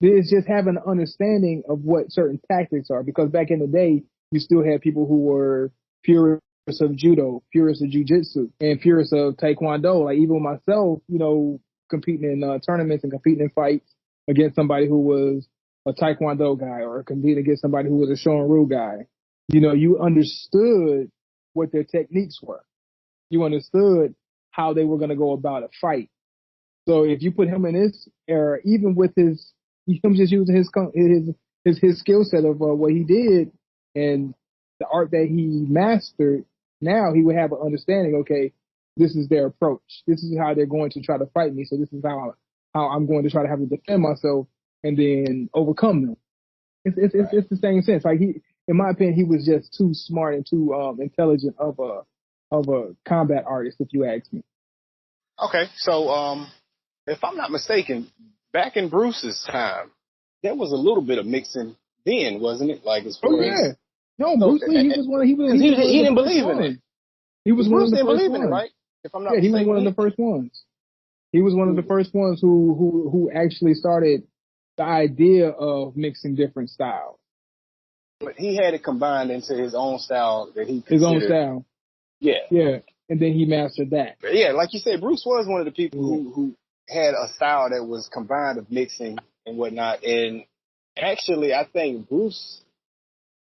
Speaker 2: It's just having an understanding of what certain tactics are. Because back in the day, you still had people who were purists of judo, purists of jujitsu, and purists of taekwondo. Like even myself, competing in tournaments and competing in fights against somebody who was a taekwondo guy or competing against somebody who was a shorin-ryu guy. You understood what their techniques were. You understood how they were going to go about a fight. So if you put him in this era, even with him just using his skill set of what he did and the art that he mastered, now he would have an understanding. Okay, this is their approach. This is how they're going to try to fight me. So this is how I'm going to try to have to defend myself and then overcome them. It's the same sense. Like in my opinion, he was just too smart and too intelligent of a combat artist, if you ask me.
Speaker 1: Okay, so if I'm not mistaken, back in Bruce's time, there was a little bit of mixing then, wasn't it? Like as far as
Speaker 2: no, Bruce Lee, he was one of
Speaker 1: he
Speaker 2: the
Speaker 1: didn't
Speaker 2: first
Speaker 1: believe in
Speaker 2: ones.
Speaker 1: it.
Speaker 2: He was one of
Speaker 1: Bruce
Speaker 2: the
Speaker 1: didn't
Speaker 2: first
Speaker 1: believe in it,
Speaker 2: ones.
Speaker 1: right? If I'm not
Speaker 2: Yeah, he was
Speaker 1: mistaken,
Speaker 2: one of the first ones. He was one of the first ones who actually started the idea of mixing different styles.
Speaker 1: but he had it combined into his own style that he
Speaker 2: His own
Speaker 1: considered.
Speaker 2: style.
Speaker 1: Yeah.
Speaker 2: Yeah. And then he mastered that.
Speaker 1: But yeah, like you said, Bruce was one of the people who had a style that was combined of mixing and whatnot. And actually, I think Bruce,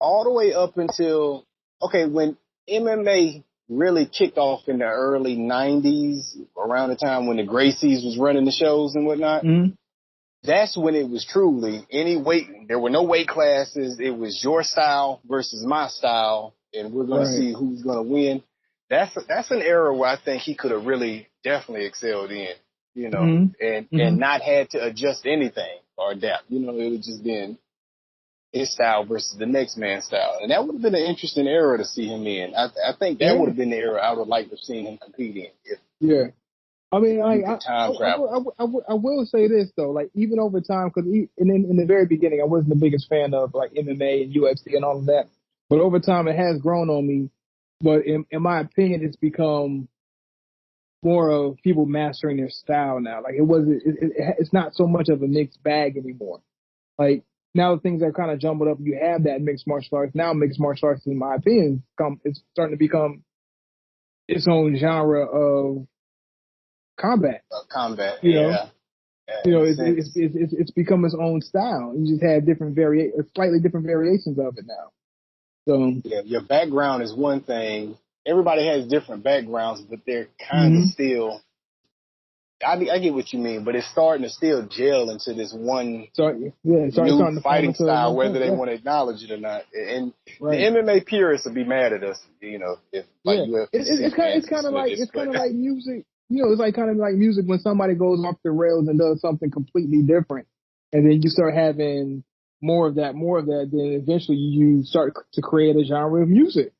Speaker 1: all the way up until, when MMA really kicked off in the early 90s, around the time when the Gracies was running the shows and whatnot, that's when it was truly any weight. There were no weight classes. It was your style versus my style, and we're going to see who's going to win. That's an era where I think he could have really definitely excelled in, and not had to adjust anything or adapt. It would just been his style versus the next man's style, and that would have been an interesting era to see him in. I think that would have been the era I would like to have seen him compete in.
Speaker 2: I mean, like,
Speaker 1: time travel.
Speaker 2: I will say this though, like even over time, because in the very beginning, I wasn't the biggest fan of like MMA and UFC and all of that, but over time, it has grown on me. But in my opinion, it's become more of people mastering their style now. Like it's not so much of a mixed bag anymore. Like now things are kind of jumbled up. You have that mixed martial arts. Now mixed martial arts, in my opinion, it's starting to become its own genre of combat. It's become its own style. You just have slightly different variations of it now. So
Speaker 1: your background is one thing. Everybody has different backgrounds, but they're kind of still. I get what you mean, but it's starting to still gel into this one new fighting style, whether they want to acknowledge it or not. And the MMA purists will be mad at us, if like UFC.
Speaker 2: It's kind of like music. It's kind of like music when somebody goes off the rails and does something completely different, and then you start having more of that. Then eventually you start to create a genre of music.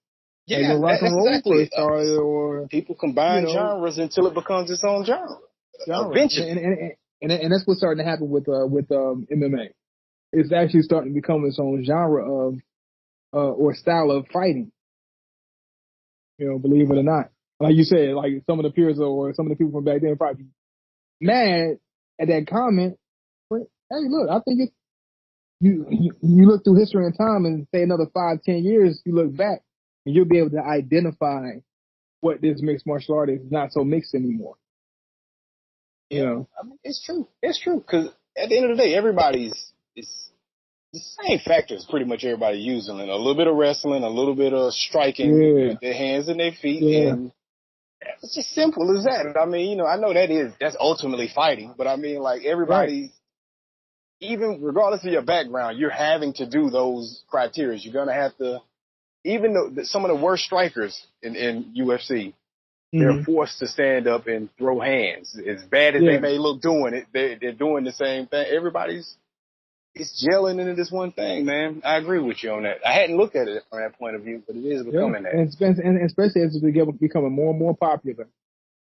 Speaker 1: Yeah,
Speaker 2: like rock and roll
Speaker 1: exactly.
Speaker 2: Started, or
Speaker 1: people combine genres until it becomes its own genre. Eventually,
Speaker 2: and that's what's starting to happen with MMA. It's actually starting to become its own genre of or style of fighting. Believe it or not. Like you said, like some of the peers or some of the people from back then probably mad at that comment. But hey, look, I think it's you look through history and time and say another 5-10 years, you look back and you'll be able to identify what this mixed martial art is not so mixed anymore.
Speaker 1: I mean, it's true. It's true because at the end of the day, it's the same factors pretty much everybody using. A little bit of wrestling, a little bit of striking with their hands and their feet, and It's just simple as that. I mean, you know, I know that's ultimately fighting, but I mean, like
Speaker 2: Right.
Speaker 1: everybody, even regardless of your background, you're having to do those criteria. You're gonna have to, even though some of the worst strikers in UFC, they're
Speaker 2: Hmm.
Speaker 1: forced to stand up and throw hands. As bad as they
Speaker 2: Yeah.
Speaker 1: may look doing it, they're doing the same thing. Everybody's it's gelling into this one thing, man. I agree with you on that. I hadn't looked at it from that point of view, but it is
Speaker 2: Yeah.
Speaker 1: becoming that.
Speaker 2: And especially as it's becoming more and more popular.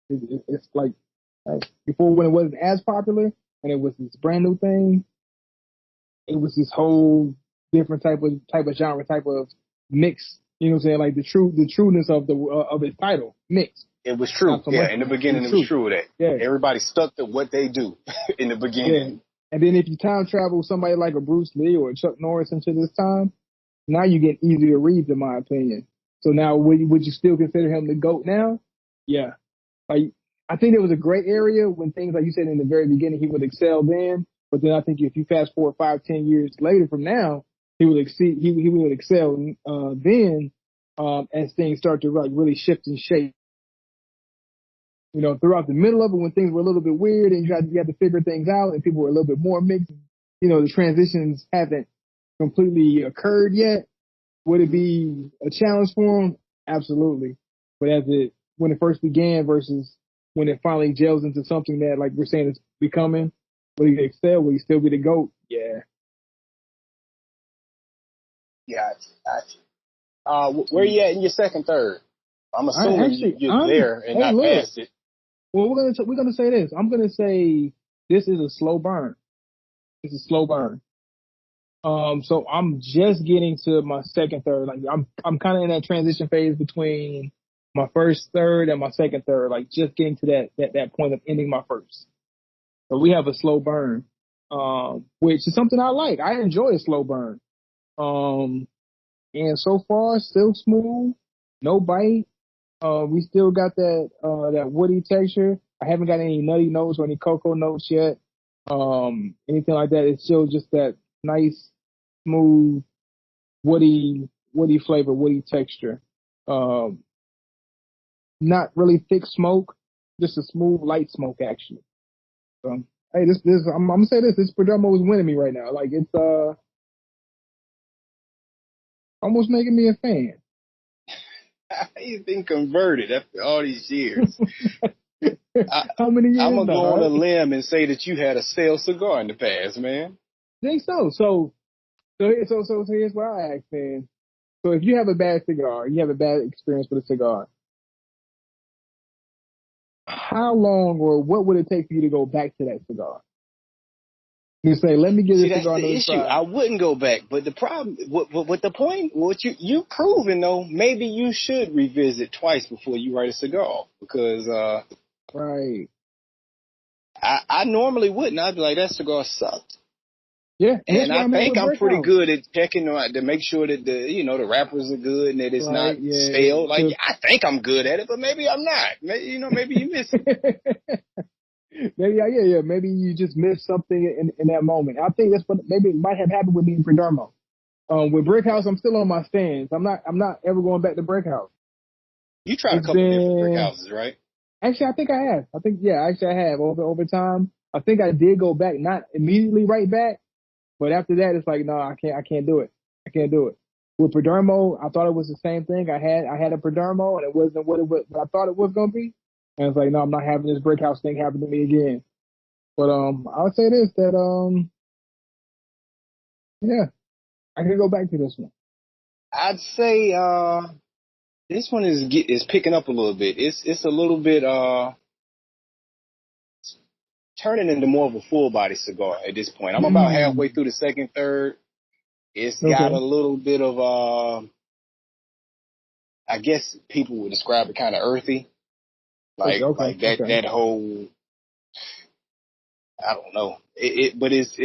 Speaker 2: It's like before when it wasn't as popular and it was this brand new thing, it was this whole different type of genre, type of mix. You know what I'm saying? Like the trueness of the of its title, mix.
Speaker 1: It was true.
Speaker 2: Not so
Speaker 1: Yeah,
Speaker 2: much
Speaker 1: in the
Speaker 2: now. It
Speaker 1: beginning,
Speaker 2: was
Speaker 1: it was
Speaker 2: true.
Speaker 1: true that
Speaker 2: Yeah,
Speaker 1: everybody stuck to what they do in the
Speaker 2: yeah.
Speaker 1: beginning.
Speaker 2: And then if you time travel somebody like a Bruce Lee or a Chuck Norris into this time, now you get easier reads, in my opinion. So now, would you still consider him the GOAT now? Yeah. Like, I think there was a gray area when things, like you said in the very beginning, he would excel then. But then I think if you fast forward 5, 10 years later from now, he would exceed, he would excel then as things start to like really shift and shape. You know, throughout the middle of it, when things were a little bit weird and you had to figure things out, and people were a little bit more mixed. You know, the transitions haven't completely occurred yet. Would it be a challenge for him? Absolutely. But when it first began versus when it finally gels into something that, like we're saying, it's becoming, will he excel? Will he still be the GOAT? Yeah.
Speaker 1: Gotcha. Where you at in your second, third? I'm assuming you're there and
Speaker 2: hey,
Speaker 1: not
Speaker 2: look.
Speaker 1: past it.
Speaker 2: Well, we're gonna say this. I'm gonna say this is a slow burn. It's a slow burn. So I'm just getting to my second, third. Like I'm kind of in that transition phase between my first third and my second third. Like just getting to that point of ending my first. So we have a slow burn, which is something I like. I enjoy a slow burn. Um, and so far still smooth, no bite. We still got that woody texture. I haven't got any nutty notes or any cocoa notes yet. Anything like that. It's still just that nice, smooth, woody flavor, woody texture. Um, not really thick smoke, just a smooth, light smoke actually. So, hey, I'm gonna say this Perdomo is winning me right now. Like it's almost making me a fan.
Speaker 1: You've been converted after all these years. I,
Speaker 2: How many
Speaker 1: I'm
Speaker 2: years
Speaker 1: gonna
Speaker 2: now?
Speaker 1: go on a
Speaker 2: Right?
Speaker 1: limb and say that you had a stale cigar in the past, man.
Speaker 2: Think so. So here's what I ask then. So if you have a bad cigar, you have a bad experience with a cigar, how long or what would it take for you to go back to that cigar? You say, let me give
Speaker 1: See,
Speaker 2: this
Speaker 1: that's
Speaker 2: cigar
Speaker 1: the
Speaker 2: another
Speaker 1: issue.
Speaker 2: try.
Speaker 1: I wouldn't go back, but the problem, what the point, what you proven though, maybe you should revisit twice before you write a cigar because
Speaker 2: Right.
Speaker 1: I normally wouldn't. I'd be like that cigar sucked.
Speaker 2: Yeah, and that's
Speaker 1: And
Speaker 2: where
Speaker 1: I
Speaker 2: I'm at
Speaker 1: think
Speaker 2: with
Speaker 1: I'm
Speaker 2: Brick
Speaker 1: pretty
Speaker 2: House.
Speaker 1: good at checking to make sure that the wrappers are good and that it's not
Speaker 2: Right. Yeah.
Speaker 1: stale. Like
Speaker 2: 'Cause
Speaker 1: I think I'm good at it, but maybe I'm not. Maybe you missing.
Speaker 2: maybe, yeah. Maybe you just missed something in that moment. I think that's what maybe it might have happened with me in Perdomo. With Brick House, I'm still on my stance. I'm not ever going back to Brick House.
Speaker 1: You tried a
Speaker 2: It's
Speaker 1: couple different brick
Speaker 2: been
Speaker 1: houses, right?
Speaker 2: actually, I think I have. Actually, I have over time. I think I did go back, not immediately right back, but after that, it's like, no, I can't do it. I can't do it. With Perdomo, I thought it was the same thing. I had a Perdomo, and it wasn't what I thought it was gonna be. And it's like, no, I'm not having this brick house thing happen to me again. But I would say this that yeah, I can go back to this one.
Speaker 1: I'd say this one is picking up a little bit. It's a little bit turning into more of a full body cigar at this point. I'm about halfway
Speaker 2: Mm.
Speaker 1: through the second, third. It's got a
Speaker 2: Okay.
Speaker 1: little bit of I guess people would describe it kind of earthy,
Speaker 2: Okay. Okay.
Speaker 1: like that
Speaker 2: Okay.
Speaker 1: whole I don't know but it's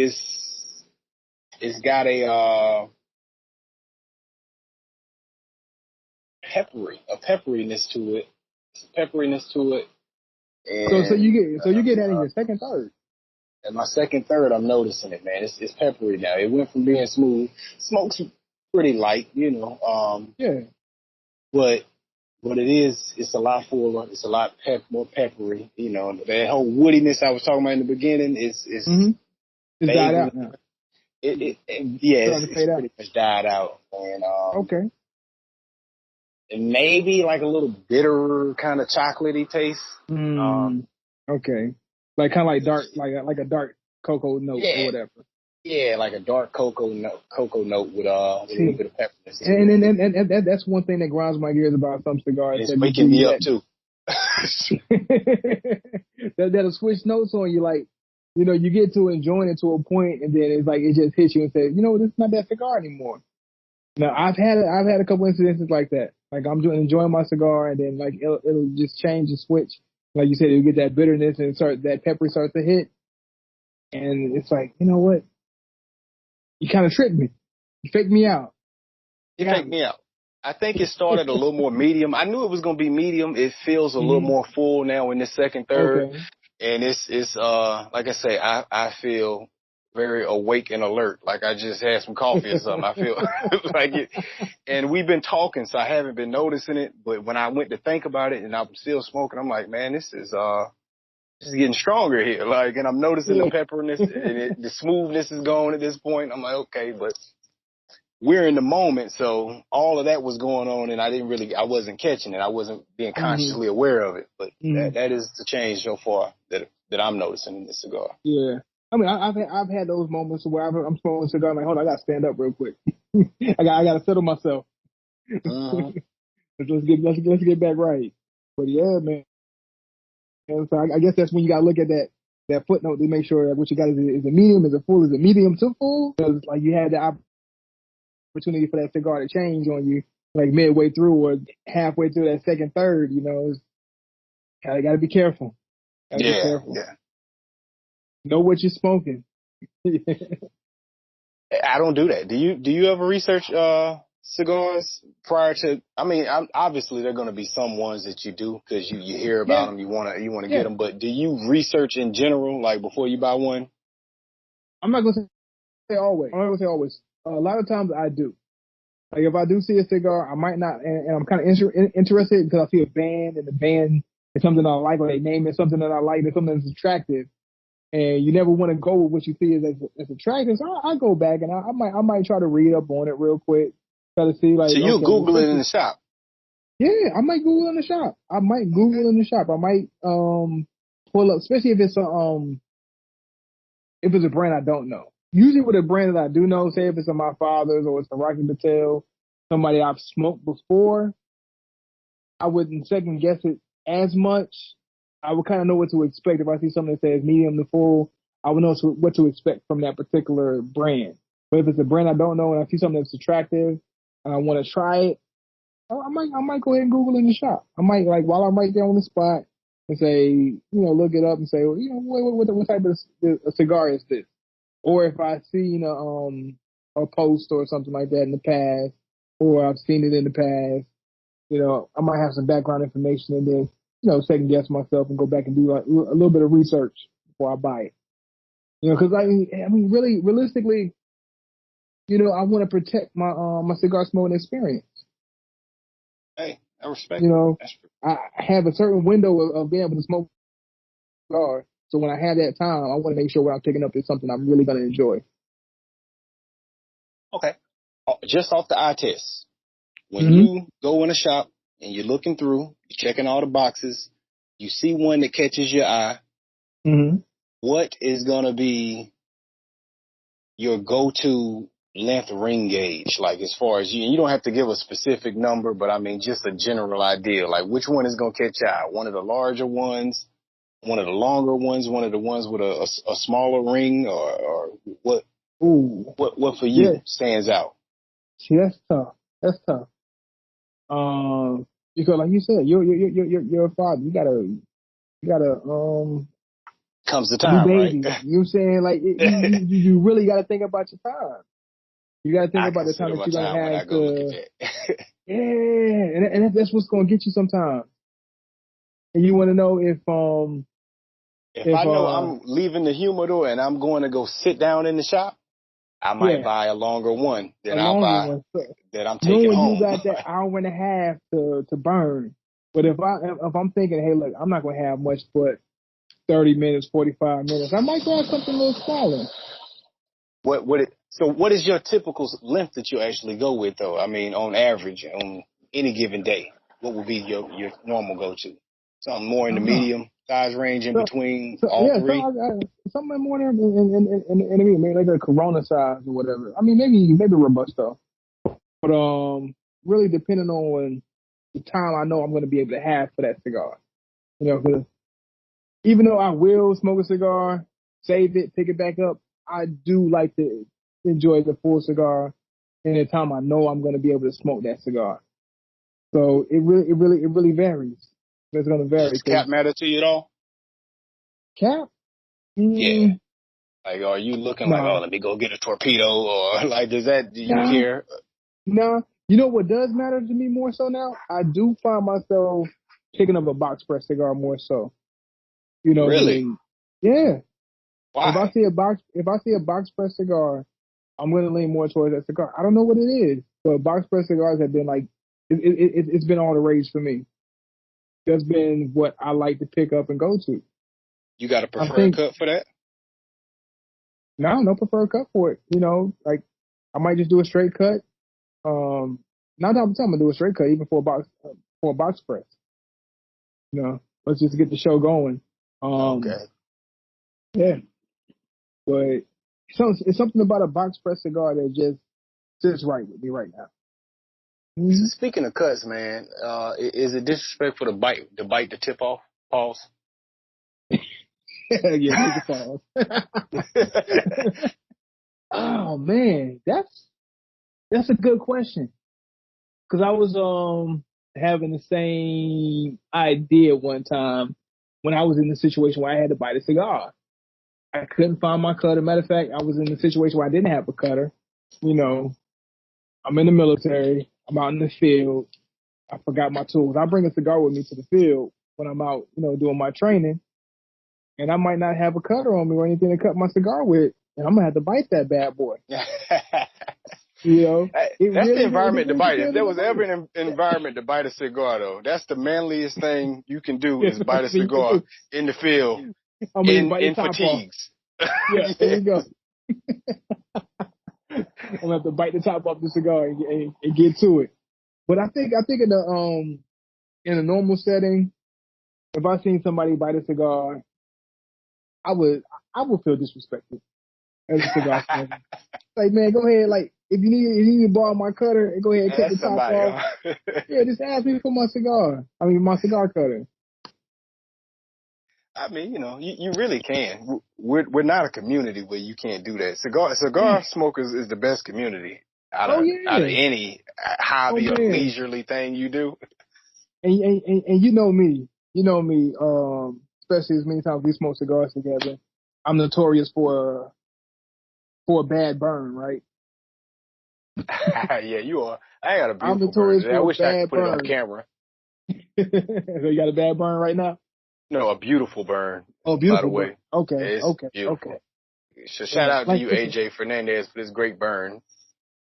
Speaker 1: got a pepperiness to it, and
Speaker 2: So you get that in your second, third.
Speaker 1: and my second, third, I'm noticing it, man. It's peppery now. It went from being smooth, smoke's pretty light,
Speaker 2: Yeah.
Speaker 1: but but it's a lot fuller. It's a lot more peppery. You know, that whole woodiness I was talking about in the beginning is
Speaker 2: Mm-hmm. It's died
Speaker 1: fading.
Speaker 2: out now.
Speaker 1: Yeah,
Speaker 2: Starting to
Speaker 1: it's
Speaker 2: fade out.
Speaker 1: pretty much died out, and
Speaker 2: Okay.
Speaker 1: and maybe like a little bitter kind of chocolatey taste.
Speaker 2: Mm. Okay. Like kind of like dark, like a dark cocoa note or
Speaker 1: Yeah,
Speaker 2: whatever.
Speaker 1: yeah, like a dark cocoa note with a little
Speaker 2: See,
Speaker 1: bit of pepperness to it.
Speaker 2: and that's one thing that grinds my gears about some cigars
Speaker 1: It's
Speaker 2: that do
Speaker 1: waking me
Speaker 2: you
Speaker 1: up
Speaker 2: that.
Speaker 1: too.
Speaker 2: That'll switch notes on you. Like, you know, you get to enjoying it to a point, and then it's like it just hits you and says, you know, this is not that cigar anymore. Now, I've had a couple incidences like that. Like I'm enjoying my cigar, and then like it'll just change and switch. Like you said, you get that bitterness and that pepper starts to hit, and it's like, you know what? You kind of tricked me. You faked me out.
Speaker 1: It
Speaker 2: Got
Speaker 1: faked
Speaker 2: me.
Speaker 1: me out. I think it started a little more medium. I knew it was gonna be medium. It feels a little
Speaker 2: Mm-hmm.
Speaker 1: more full now in the second, third,
Speaker 2: Okay.
Speaker 1: and it's like I say, I feel very awake and alert, like I just had some coffee or something. I feel like it, and we've been talking, so I haven't been noticing it. But when I went to think about it, and I'm still smoking, I'm like, man, this is getting stronger here. Like, and I'm noticing the
Speaker 2: Yeah.
Speaker 1: pepperiness and the smoothness is gone at this point. I'm like, okay, but we're in the moment, so all of that was going on, and I wasn't catching it. I wasn't being
Speaker 2: Mm-hmm.
Speaker 1: consciously aware of it. But
Speaker 2: Mm-hmm.
Speaker 1: that is the change so far that I'm noticing in this cigar.
Speaker 2: Yeah. I mean, I've had those moments where I'm smoking a cigar, I'm like, hold on, I gotta stand up real quick. I gotta settle myself.
Speaker 1: Mm-hmm.
Speaker 2: Let's get back right. But yeah, man. And so I guess that's when you gotta look at that footnote to make sure that what you got is it medium, is it full, is it medium to full? Because like you had the opportunity for that cigar to change on you like midway through or halfway through that second, third. You know, gotta be careful. Gotta be
Speaker 1: Yeah,
Speaker 2: careful.
Speaker 1: yeah.
Speaker 2: Know what you're smoking.
Speaker 1: I don't do that. Do you ever research cigars prior to? I mean, obviously there are going to be some ones that you do because you hear about
Speaker 2: Yeah,
Speaker 1: them, you want to get
Speaker 2: yeah.
Speaker 1: them. But do you research in general, like before you buy one?
Speaker 2: I'm not gonna say always. I'm not gonna say always. A lot of times I do. Like if I do see a cigar, I might not, and I'm kind of interested because I see a band and the band is something I like, or they name it something that I like, or something that's attractive. And you never want to go with what you see as attractive. So I go back and I might try to read up on it real quick, try to see like,
Speaker 1: So you
Speaker 2: okay,
Speaker 1: Google it in
Speaker 2: especially,
Speaker 1: the shop.
Speaker 2: yeah, I might Google in the shop. I might
Speaker 1: Okay.
Speaker 2: Google in the shop. I might pull up, especially if it's a brand I don't know. Usually with a brand that I do know, say if it's a my father's or it's a Rocky Patel, somebody I've smoked before, I wouldn't second guess it as much. I would kind of know what to expect. If I see something that says medium to full, I would know what to expect from that particular brand. But if it's a brand I don't know and I see something that's attractive and I want to try it, I might go ahead and Google in the shop. I might like while I'm right there on the spot and say, look it up and say, well, what type of cigar is this? Or if I see, a post or something like that in the past, or I've seen it in the past, I might have some background information and then, second guess myself and go back and do like a little bit of research before I buy it. Because I mean, really, realistically, I want to protect my cigar smoking experience.
Speaker 1: Hey, I respect
Speaker 2: You
Speaker 1: it.
Speaker 2: know, I have a certain window of being able to smoke cigar. So when I have that time, I want to make sure what I'm picking up is something I'm really going to enjoy.
Speaker 1: Okay. Just off the eye test, when
Speaker 2: Mm-hmm.
Speaker 1: you go in a shop and you're looking through, you're checking all the boxes, you see one that catches your eye,
Speaker 2: Mm-hmm.
Speaker 1: what is going to be your go-to length ring gauge? Like as far as you don't have to give a specific number, but I mean just a general idea. Like which one is going to catch your eye? One of the larger ones, one of the longer ones, one of the ones with a smaller ring, or what?
Speaker 2: Ooh,
Speaker 1: What for
Speaker 2: yeah.
Speaker 1: you stands out?
Speaker 2: See, that's tough. That's tough. Because like you said, you're a father. You gotta
Speaker 1: Comes the
Speaker 2: new
Speaker 1: time, right?
Speaker 2: baby. You know what I'm saying? Like you really gotta think about your time. You gotta think
Speaker 1: I
Speaker 2: about the time
Speaker 1: consider
Speaker 2: that
Speaker 1: my
Speaker 2: you're gonna
Speaker 1: time when I
Speaker 2: have
Speaker 1: go look at
Speaker 2: to.
Speaker 1: that.
Speaker 2: Yeah, and that's what's gonna get you sometimes. And you want to know
Speaker 1: If
Speaker 2: if
Speaker 1: I know I'm leaving the humidor and I'm going to go sit down in the shop, I might
Speaker 2: Yeah,
Speaker 1: buy a longer one
Speaker 2: a
Speaker 1: that
Speaker 2: longer one. So,
Speaker 1: that I'm taking
Speaker 2: knowing you
Speaker 1: home.
Speaker 2: got that hour and a half to burn. But if I'm thinking, hey, look, I'm not gonna have much but 30 minutes, 45 minutes, I might grab something a little smaller.
Speaker 1: So what is your typical length that you actually go with though? I mean, on average, on any given day, what would be your normal go-to? Something more in the
Speaker 2: Uh-huh.
Speaker 1: medium size range in
Speaker 2: So,
Speaker 1: between
Speaker 2: so
Speaker 1: all
Speaker 2: yeah, so
Speaker 1: three?
Speaker 2: something more in maybe like a Corona size or whatever. I mean, maybe Robusto, but really depending on the time I know I'm going to be able to have for that cigar. You know, 'cause even though I will smoke a cigar, save it, pick it back up, I do like to enjoy the full cigar in the time I know I'm going to be able to smoke that cigar. So it really varies. It's going to vary
Speaker 1: Does cap
Speaker 2: because
Speaker 1: matter to you at all?
Speaker 2: cap,
Speaker 1: Yeah.
Speaker 2: mm,
Speaker 1: Like, are you looking like, oh,
Speaker 2: nah,
Speaker 1: let me go get a torpedo, or like, do you
Speaker 2: nah,
Speaker 1: care?
Speaker 2: nah. You know what does matter to me more so now? I do find myself picking up a box press cigar more so. You know,
Speaker 1: Really?
Speaker 2: than yeah.
Speaker 1: Why?
Speaker 2: If I see a box press cigar, I'm going to lean more towards that cigar. I don't know what it is, but box press cigars have been like it's been all the rage for me. That's been what I like to pick up and go to.
Speaker 1: You got a
Speaker 2: I
Speaker 1: preferred
Speaker 2: think
Speaker 1: cut for that?
Speaker 2: no preferred cut for it. You know, like I might just do a straight cut. Not all the time I do a straight cut, even for a box press. You know, let's just get the show going. Um,
Speaker 1: Okay.
Speaker 2: yeah, but it's something about a box press cigar that just sits right with me right now.
Speaker 1: So
Speaker 2: Mm-hmm.
Speaker 1: speaking of cuts, man, is it disrespectful to bite the tip off? Pause.
Speaker 2: Yeah, take a pause. Oh man, that's a good question. Cause I was having the same idea one time when I was in the situation where I had to bite a cigar. I couldn't find my cutter. Matter of fact, I was in a situation where I didn't have a cutter. You know, I'm in the military. I'm out in the field. I forgot my tools. I bring a cigar with me to the field when I'm out, you know, doing my training, and I might not have a cutter on me or anything to cut my cigar with, and I'm gonna have to bite that bad boy. You know,
Speaker 1: That's the
Speaker 2: it
Speaker 1: environment to
Speaker 2: really
Speaker 1: bite. If
Speaker 2: depends on
Speaker 1: there
Speaker 2: the
Speaker 1: was ever
Speaker 2: moment.
Speaker 1: an environment to bite a cigar, though, that's the manliest thing you can do
Speaker 2: Yes,
Speaker 1: is
Speaker 2: that's
Speaker 1: bite a
Speaker 2: what you can
Speaker 1: cigar
Speaker 2: do.
Speaker 1: in the field
Speaker 2: I'm gonna just bite the
Speaker 1: in
Speaker 2: top off.
Speaker 1: fatigues.
Speaker 2: Yeah, there
Speaker 1: Yeah.
Speaker 2: you go. I'm gonna have to bite the top off the cigar and get to it. But I think in a normal setting, if I seen somebody bite a cigar, I would I would feel disrespected as a cigar smoker. Like, man, go ahead. Like, if you need to borrow my cutter and go ahead and cut the
Speaker 1: That's
Speaker 2: top
Speaker 1: somebody,
Speaker 2: off,
Speaker 1: huh?
Speaker 2: yeah, just ask me for my cigar. I mean, my cigar cutter.
Speaker 1: I mean, you really can. We're not a community where you can't do that. Cigar smokers is the best community
Speaker 2: Oh
Speaker 1: out of
Speaker 2: yeah.
Speaker 1: any
Speaker 2: Oh
Speaker 1: hobby or
Speaker 2: man.
Speaker 1: leisurely thing you do.
Speaker 2: And you know me, especially as many times we smoke cigars together. I'm notorious for a bad burn, right?
Speaker 1: Yeah, you are. I got a
Speaker 2: I'm
Speaker 1: beautiful burn
Speaker 2: notorious
Speaker 1: today. I
Speaker 2: for a
Speaker 1: wish I could
Speaker 2: bad
Speaker 1: put it on
Speaker 2: burn.
Speaker 1: camera.
Speaker 2: So you got a bad burn right now?
Speaker 1: No, a beautiful burn,
Speaker 2: Oh,
Speaker 1: by the
Speaker 2: beautiful burn.
Speaker 1: way.
Speaker 2: Okay,
Speaker 1: It's
Speaker 2: okay, okay.
Speaker 1: beautiful. So shout
Speaker 2: Yeah,
Speaker 1: out to
Speaker 2: like
Speaker 1: you,
Speaker 2: listen,
Speaker 1: AJ Fernandez, for this great burn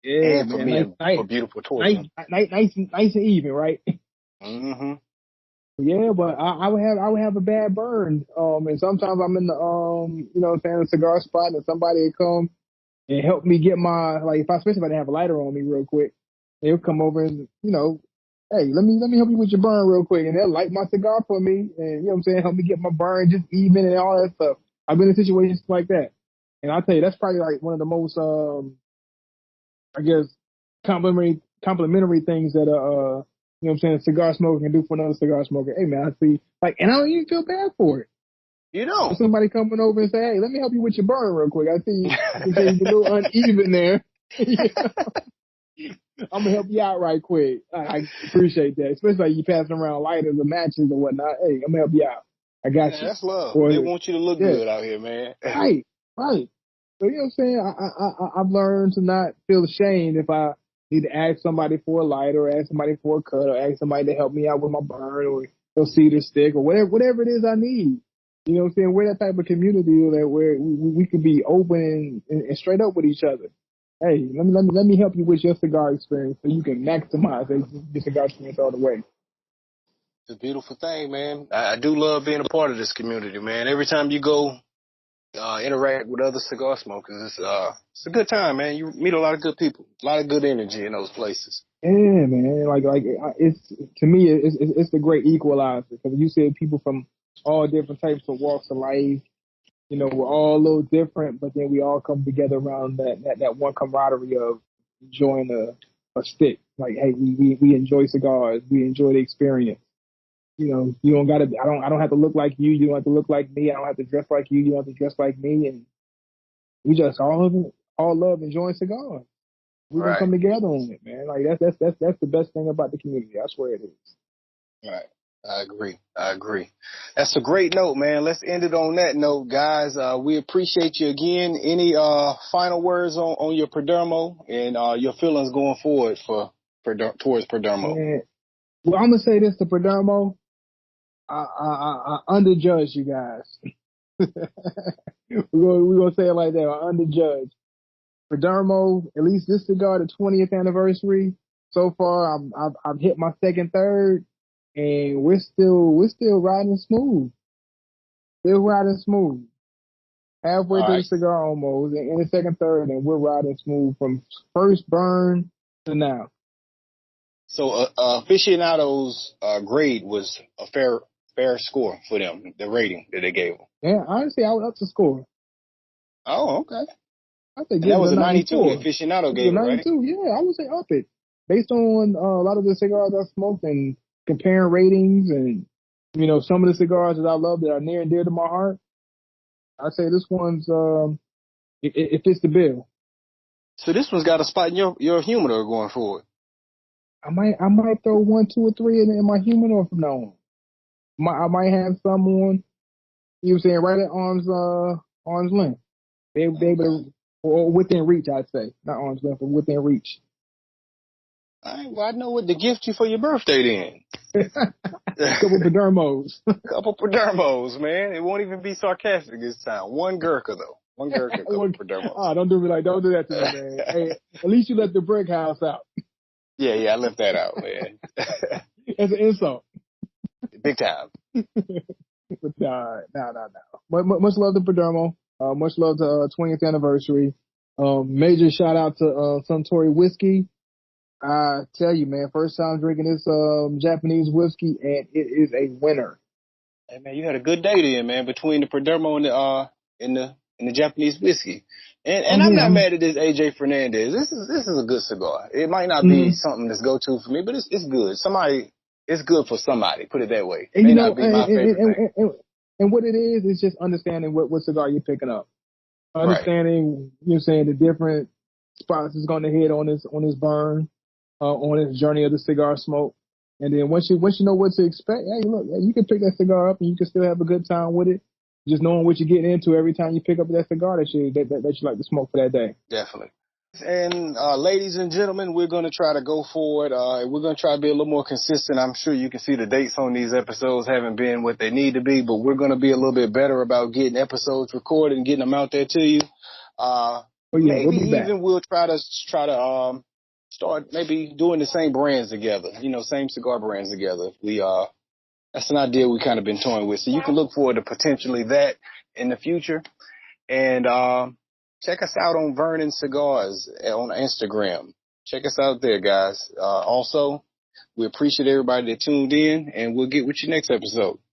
Speaker 2: yeah,
Speaker 1: and for
Speaker 2: man, nice,
Speaker 1: being
Speaker 2: nice,
Speaker 1: for beautiful
Speaker 2: nice,
Speaker 1: torsion.
Speaker 2: nice and even, right?
Speaker 1: Mm-hmm.
Speaker 2: Yeah, but I would have a bad burn. And sometimes I'm in the you know, what I'm saying, a cigar spot, and somebody would come and help me get my like if I especially if I didn't have a lighter on me real quick, they'll come over and hey, let me help you with your burn real quick, and they'll light my cigar for me, and you know what I'm saying, help me get my burn just even and all that stuff. I've been in situations like that, and I'll tell you that's probably like one of the most I guess complimentary things that you know what I'm saying, a cigar smoker can do for another cigar smoker. Hey man, I see like, and I don't even feel bad for it.
Speaker 1: You
Speaker 2: For
Speaker 1: don't.
Speaker 2: somebody coming over and say, hey, let me help you with your burn real quick. I see you're a little uneven there. I'm gonna help you out right quick. I appreciate that, especially like you passing around lighters and matches and whatnot. Hey, I'm gonna help you out. I got
Speaker 1: Yeah,
Speaker 2: you.
Speaker 1: that's love.
Speaker 2: Or
Speaker 1: They want you to look
Speaker 2: yeah,
Speaker 1: good out here, man.
Speaker 2: right, right. So you know what I'm saying? I've learned to not feel ashamed if I need to ask somebody for a lighter, or ask somebody for a cut, or ask somebody to help me out with my burn, or a cedar stick, or whatever it is I need. You know what I'm saying? We're that type of community that where we can be open and straight up with each other. Hey, let me help you with your cigar experience so you can maximize your cigar experience all the way.
Speaker 1: It's a beautiful thing, man. I do love being a part of this community, man. Every time you go interact with other cigar smokers, it's a good time, man. You meet a lot of good people, a lot of good energy in those places.
Speaker 2: Yeah, man. It's to me, it's the great equalizer because you see people from all different types of walks of life. You know, we're all a little different, but then we all come together around that one camaraderie of enjoying a stick. Like, hey, we enjoy cigars. We enjoy the experience. You know, you don't gotta. I don't have to look like you. You don't have to look like me. I don't have to dress like you. You don't have to dress like me. And we just all love enjoying cigars. We're gonna
Speaker 1: Right,
Speaker 2: come together on it, man. Like that's the best thing about the community. I swear it is.
Speaker 1: right. I agree. I agree. That's a great note, man. Let's end it on that note, guys. We appreciate you again. Any final words on your Perdomo and your feelings going forward towards Perdomo?
Speaker 2: And well, I'm gonna say this to Perdomo. I underjudge you guys. We're gonna say it like that. I underjudge. Perdomo, at least this cigar, the 20th anniversary. So far, I've hit my second third, and we're still riding smooth. Still riding smooth. Halfway
Speaker 1: All
Speaker 2: through the
Speaker 1: right.
Speaker 2: cigar almost, in the second third, and we're riding smooth from first burn to now.
Speaker 1: So aficionados grade was a fair score for them, the rating that they gave them.
Speaker 2: Yeah, honestly, I would up the score.
Speaker 1: Oh, okay.
Speaker 2: I say
Speaker 1: And
Speaker 2: give
Speaker 1: that
Speaker 2: it
Speaker 1: was
Speaker 2: a
Speaker 1: a 92. The
Speaker 2: 94.
Speaker 1: aficionado
Speaker 2: It was a
Speaker 1: gave it, right?
Speaker 2: 92. Yeah, I would say up it. Based on a lot of the cigars I smoked and comparing ratings and, some of the cigars that I love that are near and dear to my heart, I say this one's, it fits the bill.
Speaker 1: So this one's got a spot in your humidor going forward.
Speaker 2: I might throw one, two, or three in my humidor from now on. I might have some on, saying, right at arm's length. They
Speaker 1: Okay.
Speaker 2: able to, or within reach, I'd say. Not arm's length, but within reach.
Speaker 1: All right. Well, I know what to gift you for your birthday then.
Speaker 2: Couple Padermos.
Speaker 1: Couple Perdermos, man. It won't even be sarcastic this time. One Gurkha though. One Gurkha, couple Perdermos.
Speaker 2: Don't do me don't do that to me, man. Hey, at least you let the brick house out.
Speaker 1: Yeah, I left that out, man.
Speaker 2: It's an insult.
Speaker 1: Big time.
Speaker 2: But no. Much love to Padermo. Much love to 20th anniversary. Major shout out to Suntory Whiskey. I tell you, man, first time drinking this Japanese whiskey, and it is a winner.
Speaker 1: Hey man, you had a good day then, man, between the Perdomo and the Japanese whiskey.
Speaker 2: Oh
Speaker 1: And I'm
Speaker 2: yeah,
Speaker 1: not
Speaker 2: I'm.
Speaker 1: mad at this AJ Fernandez. This is a good cigar. It might not be
Speaker 2: Mm,
Speaker 1: something that's go to for me, but it's good. It's good for somebody. Put it that way.
Speaker 2: and
Speaker 1: May not be my favorite thing.
Speaker 2: and what it is just understanding what cigar you're picking up.
Speaker 1: Right.
Speaker 2: Understanding, saying the different spots it's going to hit on his burn, on his journey of the cigar smoke. And then once you know what to expect, hey, look, you can pick that cigar up and you can still have a good time with it. Just knowing what you're getting into every time you pick up that cigar that you like to smoke for that day.
Speaker 1: Definitely. And ladies and gentlemen, we're going to try to go forward. We're going to try to be a little more consistent. I'm sure you can see the dates on these episodes haven't been what they need to be, but we're going to be a little bit better about getting episodes recorded and getting them out there to you.
Speaker 2: Oh yeah, we'll
Speaker 1: Maybe
Speaker 2: be back.
Speaker 1: even we'll try to start maybe doing the same brands together. Same cigar brands together. That's an idea we kind of been toying with. So you can look forward to potentially that in the future. And check us out on Vernon Cigars on Instagram. Check us out there, guys. Also, we appreciate everybody that tuned in, and we'll get with you next episode.